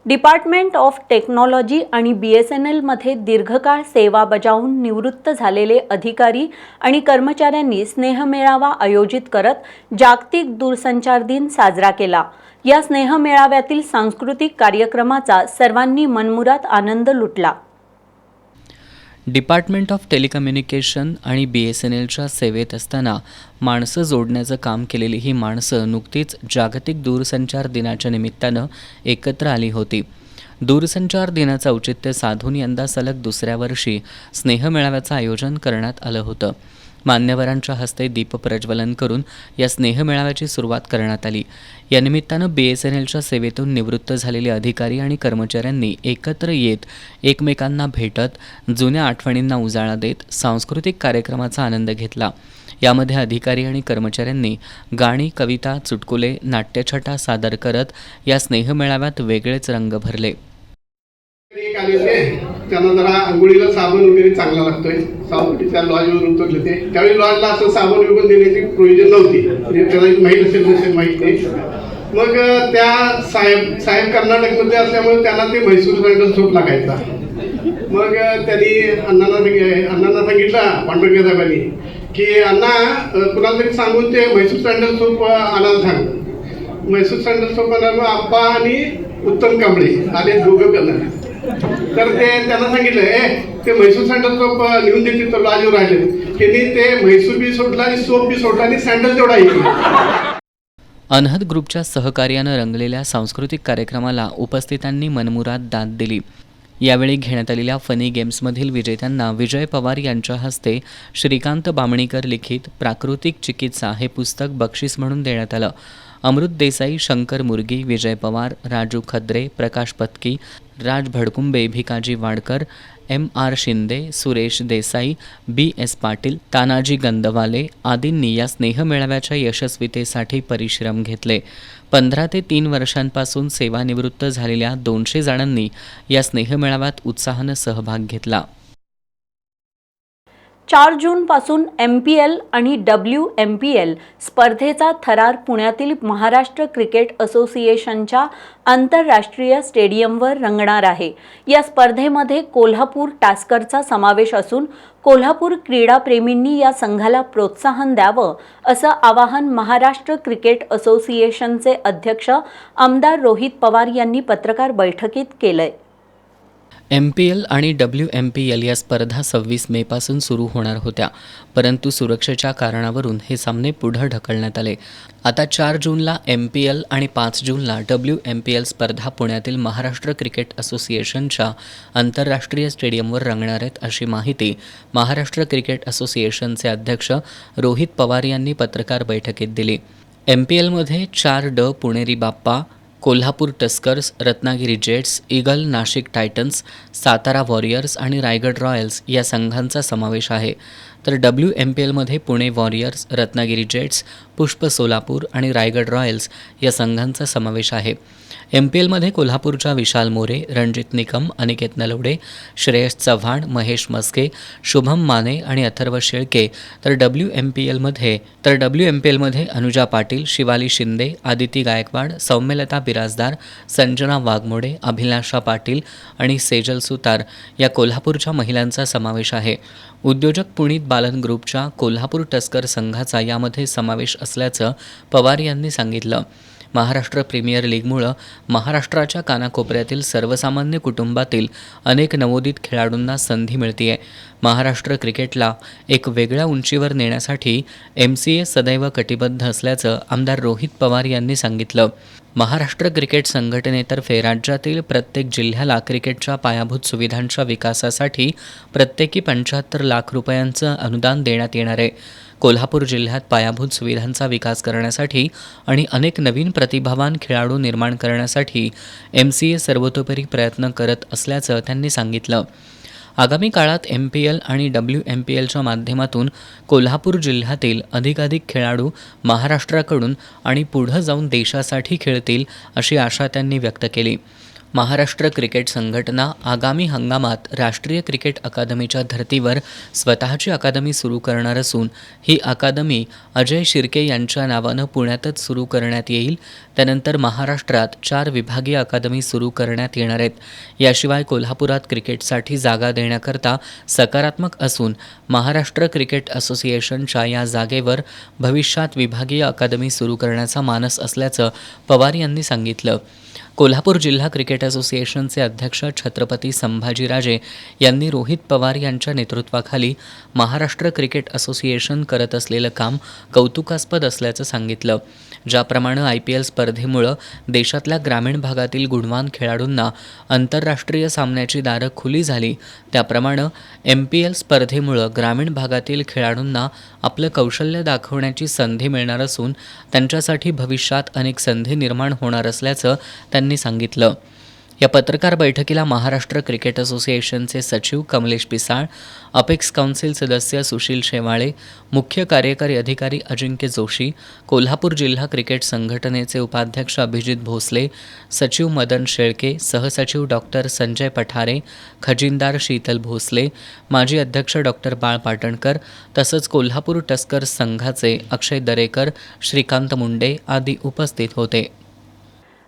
डिपार्टमेंट ऑफ टेक्नॉलॉजी आणि BSNLमध्ये दीर्घकाळ सेवा बजावून निवृत्त झालेले अधिकारी आणि कर्मचाऱ्यांनी स्नेहमेळावा आयोजित करत जागतिक दूरसंचार दिन साजरा केला. या स्नेहमेळाव्यातील सांस्कृतिक कार्यक्रमाचा सर्वांनी मनमुराद आनंद लुटला. डिपार्टमेंट ऑफ टेलिकम्युनिकेशन आणि BSNLच्या सेवेत असताना माणसं जोडण्याचं काम केलेली ही माणसं नुकतीच जागतिक दूरसंचार दिनाच्या निमित्तानं एकत्र आली होती. दूरसंचार दिनाचं औचित्य साधून यंदा सलग दुसऱ्या वर्षी स्नेहमेळाव्याचं आयोजन करण्यात आलं होतं. मान्यवरांच्या हस्ते दीपप्रज्वलन करून या स्नेहमेळाव्याची सुरुवात करण्यात आली. या निमित्तानं BSNLच्या सेवेतून निवृत्त झालेले अधिकारी आणि कर्मचाऱ्यांनी एकत्र येत एकमेकांना भेटत जुन्या आठवणींना उजाळा देत सांस्कृतिक कार्यक्रमाचा आनंद घेतला. यामध्ये अधिकारी आणि कर्मचाऱ्यांनी गाणी, कविता, चुटकुले, नाट्यछटा सादर करत या स्नेहमेळाव्यात वेगळेच रंग भरले. त्यांना जरा आंघोळीला साबण वगैरे चांगला लागतोय. सावंगीच्या लॉजवर उतरले ते त्यावेळी लॉजला असं साबण विकून देण्याची प्रोव्हिजन नव्हती. त्याला माहीत असेल माहीत नाही. मग त्या साहेब कर्नाटकमध्ये असल्यामुळे त्यांना ते म्हैसूर सँडल सोप लागायचा. मग त्यांनी अण्णांना सांगितलं पांडुरंग साहेबांनी की अण्णा कुणाला तरी सांगून ते म्हैसूर सँडल सोप आणायला सांग. म्हैसूर सँडल सोप आणायला आप्पा आणि उत्तम कांबळे आले दोघं करणार. तर ते त्यांना सांगितलं ते म्हैसूर सँडल सोप लिहून देतील तर लॉजवर राहिले. त्यांनी ते म्हैसूर बी सोडला आणि सोप बी सोडला आणि सँडल तेवढा ऐकला. अनहद ग्रुपच्या सहकार्यानं रंगलेल्या सांस्कृतिक कार्यक्रमाला उपस्थितांनी मनमुराद दाद दिली. यावेळी घेण्यात आलेल्या फनी गेम्समधील विजेत्यांना विजय पवार यांच्या हस्ते श्रीकांत बामणीकर लिखित प्राकृतिक चिकित्सा हे पुस्तक बक्षीस म्हणून देण्यात आलं. अमृत देसाई, शंकर मुर्गी, विजय पवार, राजू खद्रे, प्रकाश पत्की, राज भडकुंबे, भिकाजी वाडकर, MR शिंदे, सुरेश देसाई, BS पाटील, तानाजी गंदवाले आदींनी या स्नेहमेळाव्याच्या यशस्वीतेसाठी परिश्रम घेतले. 15 ते 3 वर्षांपासून सेवानिवृत्त झालेल्या 200 जणांनी या स्नेहमेळाव्यात उत्साहानं सहभाग घेतला. 4 जूनपासून MPL आणि WMPL स्पर्धेचा थरार पुण्यातील महाराष्ट्र क्रिकेट असोसिएशनच्या आंतरराष्ट्रीय स्टेडियमवर रंगणार आहे. या स्पर्धेमध्ये कोल्हापूर टास्करचा समावेश असून कोल्हापूर क्रीडाप्रेमींनी या संघाला प्रोत्साहन द्यावं असं आवाहन महाराष्ट्र क्रिकेट असोसिएशनचे अध्यक्ष आमदार रोहित पवार यांनी पत्रकार बैठकीत केलंय. MPL आणि WMPL या स्पर्धा 26 मेपासून सुरू होणार होत्या, परंतु सुरक्षेच्या कारणावरून हे सामने पुढे ढकलण्यात आले. आता 4 जूनला MPL आणि 5 जूनला WMPL स्पर्धा पुण्यातील महाराष्ट्र क्रिकेट असोसिएशनच्या आंतरराष्ट्रीय स्टेडियमवर रंगणार आहेत, अशी माहिती महाराष्ट्र क्रिकेट असोसिएशनचे अध्यक्ष रोहित पवार यांनी पत्रकार बैठकीत दिली. MPLमध्ये 4 पुणेरी बाप्पा, कोल्हापूर टस्कर्स, रत्नागिरी जेट्स, eagle, Nashik Titans, Satara warriors आणि रायगड रॉयल्स या संघांचा समावेश आहे. तर WMPLमध्ये पुणे वॉरियर्स, रत्नागिरी जेट्स, पुष्प सोलापूर आणि रायगड रॉयल्स या संघांचा समावेश आहे. MPLमध्ये कोल्हापूरच्या विशाल मोरे, रणजित निकम, अनिकेत नलवडे, श्रेयस चव्हाण, महेश मस्के, शुभम माने आणि अथर्व शेळके, तर WMPLमध्ये अनुजा पाटील, शिवाली शिंदे, आदिती गायकवाड, सौम्यलता बिराजदार, संजना वाघमोडे, अभिलाषा पाटील आणि सेजल सुतार या कोल्हापूरच्या महिलांचा समावेश आहे. उद्योजक पुनीत बालन ग्रुपच्या कोल्हापूर टस्कर संघाचा यामध्ये समावेश असल्याचं पवार यांनी सांगितलं. महाराष्ट्र प्रीमियर लीगमुळं महाराष्ट्राच्या कानाकोपऱ्यातील सर्वसामान्य कुटुंबातील अनेक नवोदित खेळाडूंना संधी मिळते. महाराष्ट्र क्रिकेटला एक वेगळ्या उंचीवर नेण्यासाठी MCA सदैव कटिबद्ध असल्याचं आमदार रोहित पवार यांनी सांगितलं. महाराष्ट्र क्रिकेट संघटनेतर्फे राज्यातील प्रत्येक जिल्ह्याला क्रिकेटच्या पायाभूत सुविधांच्या विकासासाठी प्रत्येकी 75 लाख रुपयांचं अनुदान देण्यात येणार आहे. कोल्हापूर जिल्ह्यात पायाभूत सुविधांचा विकास करण्यासाठी आणि अनेक नवीन प्रतिभावान खेळाडू निर्माण करण्यासाठी MCA सर्वतोपरी प्रयत्न करत असल्याचं त्यांनी सांगितलं. आगामी काळात MPL आणि WMPLच्या माध्यमातून कोल्हापूर जिल्ह्यातील अधिकाधिक खेळाडू महाराष्ट्राकडून आणि पुढं जाऊन देशासाठी खेळतील अशी आशा त्यांनी व्यक्त केली. महाराष्ट्र क्रिकेट संघटना आगामी हंगामात राष्ट्रीय क्रिकेट अकादमीच्या धर्तीवर स्वतःची अकादमी सुरू करणार असून ही अकादमी अजय शिर्के यांच्या नावानं पुण्यातच सुरू करण्यात येईल. त्यानंतर महाराष्ट्रात 4 विभागीय अकादमी सुरू करण्यात येणार आहेत. याशिवाय कोल्हापुरात क्रिकेटसाठी जागा देण्याकरता सकारात्मक असून महाराष्ट्र क्रिकेट असोसिएशनच्या या जागेवर भविष्यात विभागीय अकादमी सुरू करण्याचा मानस असल्याचं पवार यांनी सांगितलं. कोल्हापूर जिल्हा क्रिकेट असोसिएशनचे अध्यक्ष छत्रपती संभाजीराजे यांनी रोहित पवार यांच्या नेतृत्वाखाली महाराष्ट्र क्रिकेट असोसिएशन करत असलेलं काम कौतुकास्पद असल्याचं सांगितलं. ज्याप्रमाणे IPL स्पर्धेमुळं देशातल्या ग्रामीण भागातील गुणवान खेळाडूंना आंतरराष्ट्रीय सामन्याची दारं खुली झाली, त्याप्रमाणे MPL स्पर्धेमुळं ग्रामीण भागातील खेळाडूंना आपलं कौशल्य दाखवण्याची संधी मिळणार असून त्यांच्यासाठी भविष्यात अनेक संधी निर्माण होणार असल्याचं त्यांनी सांगितलं. या पत्रकार बैठकीला महाराष्ट्र क्रिकेट असोसिएशनचे सचिव कमलेश पिसाळ, अपेक्स काउन्सिल सदस्य सुशील शेवाळे, मुख्य कार्यकारी अधिकारी अजिंक्य जोशी, कोल्हापूर जिल्हा क्रिकेट संघटनेचे उपाध्यक्ष अभिजित भोसले, सचिव मदन शेळके, सहसचिव डॉक्टर संजय पठारे, खजिनदार शीतल भोसले, माजी अध्यक्ष डॉक्टर बाळ पाटणकर तसंच कोल्हापूर टस्कर्स संघाचे अक्षय दरेकर, श्रीकांत मुंडे आदी उपस्थित होते.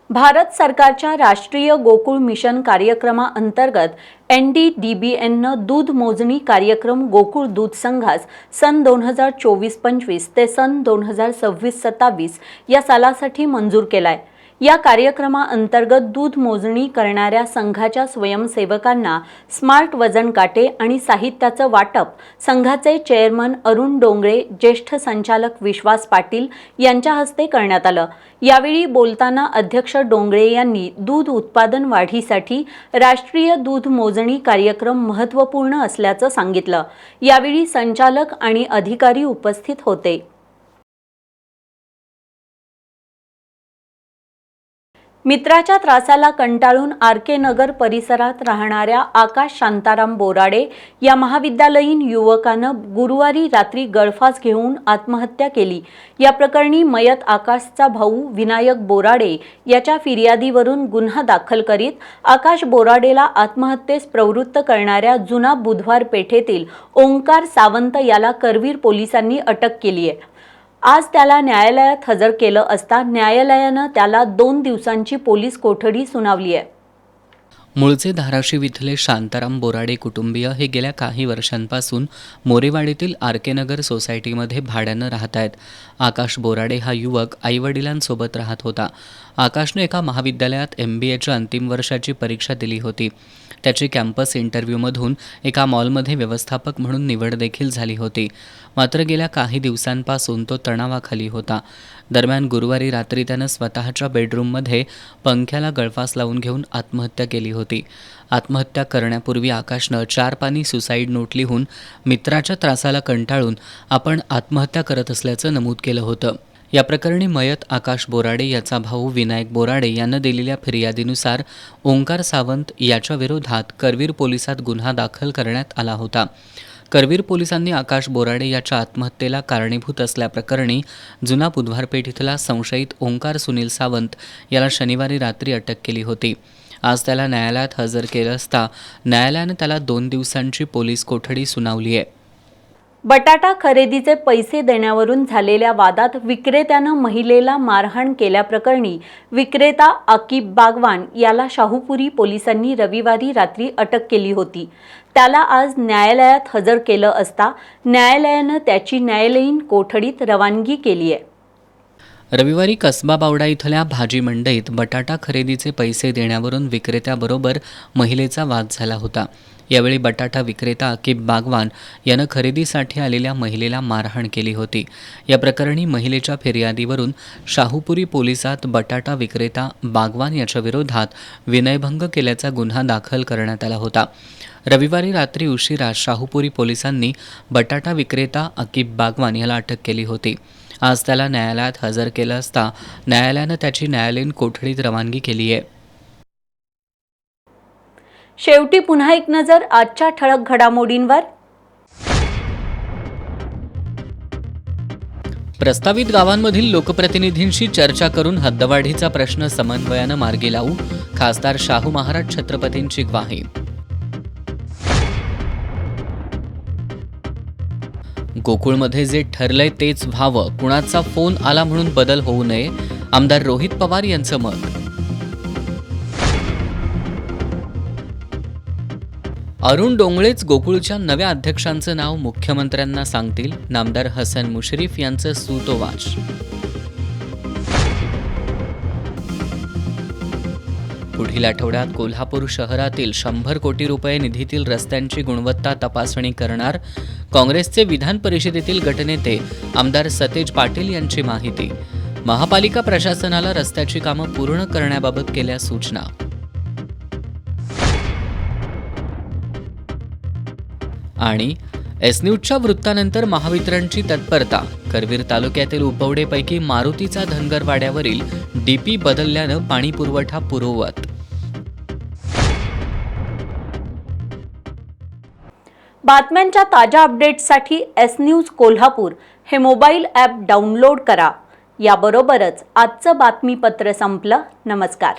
भारत सरकारच्या राष्ट्रीय गोकुळ मिशन कार्यक्रमाअंतर्गत NDDBNनं दूध मोजणी कार्यक्रम गोकुळ दूध संघास सन 2024-25 ते सन 2026-27 या सालासाठी मंजूर केलाय. या कार्यक्रमाअंतर्गत दूध मोजणी करणाऱ्या संघाच्या स्वयंसेवकांना स्मार्ट वजन काटे आणि साहित्याचं वाटप संघाचे चेअरमन अरुण डोंगरे, ज्येष्ठ संचालक विश्वास पाटील यांच्या हस्ते करण्यात आलं. यावेळी बोलताना अध्यक्ष डोंगरे यांनी दूध उत्पादन वाढीसाठी राष्ट्रीय दूध मोजणी कार्यक्रम महत्त्वपूर्ण असल्याचं सांगितलं. यावेळी संचालक आणि अधिकारी उपस्थित होते. मित्राच्या त्रासाला कंटाळून RK नगर परिसरात राहणाऱ्या आकाश शांताराम बोराडे या महाविद्यालयीन युवकानं गुरुवारी रात्री गळफास घेऊन आत्महत्या केली. या प्रकरणी मयत आकाशचा भाऊ विनायक बोराडे याच्या फिर्यादीवरून गुन्हा दाखल करीत आकाश बोराडेला आत्महत्येस प्रवृत्त करणाऱ्या जुना बुधवार पेठेतील ओंकार सावंत याला करवीर पोलिसांनी अटक केली आहे. आज त्याला न्यायालयात हजर केलं असता न्यायालयानं त्याला 2 दिवसांची पोलीस कोठडी सुनावली आहे. मूळचे धाराशिव इथले शांताराम बोराडे कुटुंबीय हे गेल्या काही वर्षांपासून मोरेवाडीतील आरकेनगर सोसायटीमध्ये भाड्यानं राहत आहेत. आकाश बोराडे हा युवक आईवडिलांसोबत राहत होता. आकाशने एका महाविद्यालयात MBAच्या अंतिम वर्षाची परीक्षा दिली होती. त्याची कॅम्पस इंटरव्ह्यूमधून एका मॉलमध्ये व्यवस्थापक म्हणून निवड देखील झाली होती. मात्र गेल्या काही दिवसांपासून तो तणावाखाली होता. दरम्यान गुरुवारी रात्री त्यानं स्वतःच्या बेडरूममध्ये पंख्याला गळफास लावून घेऊन आत्महत्या केली होती. आत्महत्या करण्यापूर्वी आकाशनं 4 पानी सुसाईड नोट लिहून मित्राच्या त्रासाला कंटाळून आपण आत्महत्या करत असल्याचं नमूद केलं होतं. या प्रकरणी मयत आकाश बोराडे याचा भाऊ विनायक बोराडे यानं दिलेल्या फिर्यादीनुसार ओंकार सावंत याच्या विरोधात करवीर पोलिसात गुन्हा दाखल करण्यात आला होता. करवीर पोलिसांनी आकाश बोराडे याच्या आत्महत्येला कारणीभूत असल्याप्रकरणी जुना बुधवारपेठ इथला संशयित ओंकार सुनील सावंत याला शनिवारी रात्री अटक केली होती. आज त्याला न्यायालयात हजर केलं असता न्यायालयानं त्याला 2 दिवसांची पोलीस कोठडी सुनावली आहे. बटाटा खरेदीचे पैसे देण्यावरून झालेल्या वादात विक्रेत्यानं महिलेला मारहाण केल्याप्रकरणी विक्रेता आकिब बागवान याला शाहूपुरी पोलिसांनी रविवारी रात्री अटक केली होती. त्याला आज न्यायालयात हजर केलं असता न्यायालयानं त्याची न्यायालयीन कोठडीत रवानगी केली आहे. रविवारी कसबा बावडा इथल्या भाजी मंडईत बटाटा खरेदीचे पैसे देण्यावरून विक्रेत्याबरोबर महिलेचा वाद झाला होता. यावेळी बटाटा विक्रेता आकिब बागवान यानं खरेदीसाठी आलेल्या महिलेला मारहाण केली होती. या प्रकरणी महिलेच्या फिर्यादीवरून शाहूपुरी पोलिसात बटाटा विक्रेता बागवान याच्या विरोधात विनयभंग केल्याचा गुन्हा दाखल करण्यात आला होता. रविवारी रात्री उशिरा शाहूपुरी पोलिसांनी बटाटा विक्रेता आकिब बागवान याला अटक केली होती. आज त्याला न्यायालयात हजर केलं असता न्यायालयानं त्याची न्यायालयीन कोठडीत रवानगी केली आहे. शेवटी पुन्हा एक नजर आजच्या ठळक घडामोडींवर. प्रस्तावित गावांमधील लोकप्रतिनिधींशी चर्चा करून हद्दवाढीचा प्रश्न समन्वयानं मार्गी लावू, खासदार शाहू महाराज छत्रपतींची ग्वाही. गोकुळमध्ये जे ठरलंय तेच व्हावं, कुणाचा फोन आला म्हणून बदल होऊ नये, आमदार रोहित पवार यांचं मत. अरुण डोंगळेच गोकुळच्या नव्या अध्यक्षांचं नाव मुख्यमंत्र्यांना सांगतील, नामदार हसन मुश्रीफ यांचं सूतोवाच. पुढील आठवड्यात कोल्हापूर शहरातील 100 कोटी रुपये निधीतील रस्त्यांची गुणवत्ता तपासणी करणार, काँग्रेसचे विधान परिषदेतील गटनेते आमदार सतेज पाटील यांची माहिती. महापालिका प्रशासनाला रस्त्याची कामं पूर्ण करण्याबाबत केल्या सूचना. आणि एस न्यूजच्या वृत्तानंतर महावितरणची तत्परता, करवीर तालुक्यातील उपवडेपैकी मारुतीचा धनगरवाड्यावरील DP बदलल्यानं पाणी पुरवठा पूर्ववत. बातम्यांच्या ताज्या अपडेट्ससाठी एस न्यूज कोल्हापूर हे मोबाईल ॲप डाउनलोड करा. याबरोबरच आजचं बातमीपत्र संपलं. नमस्कार.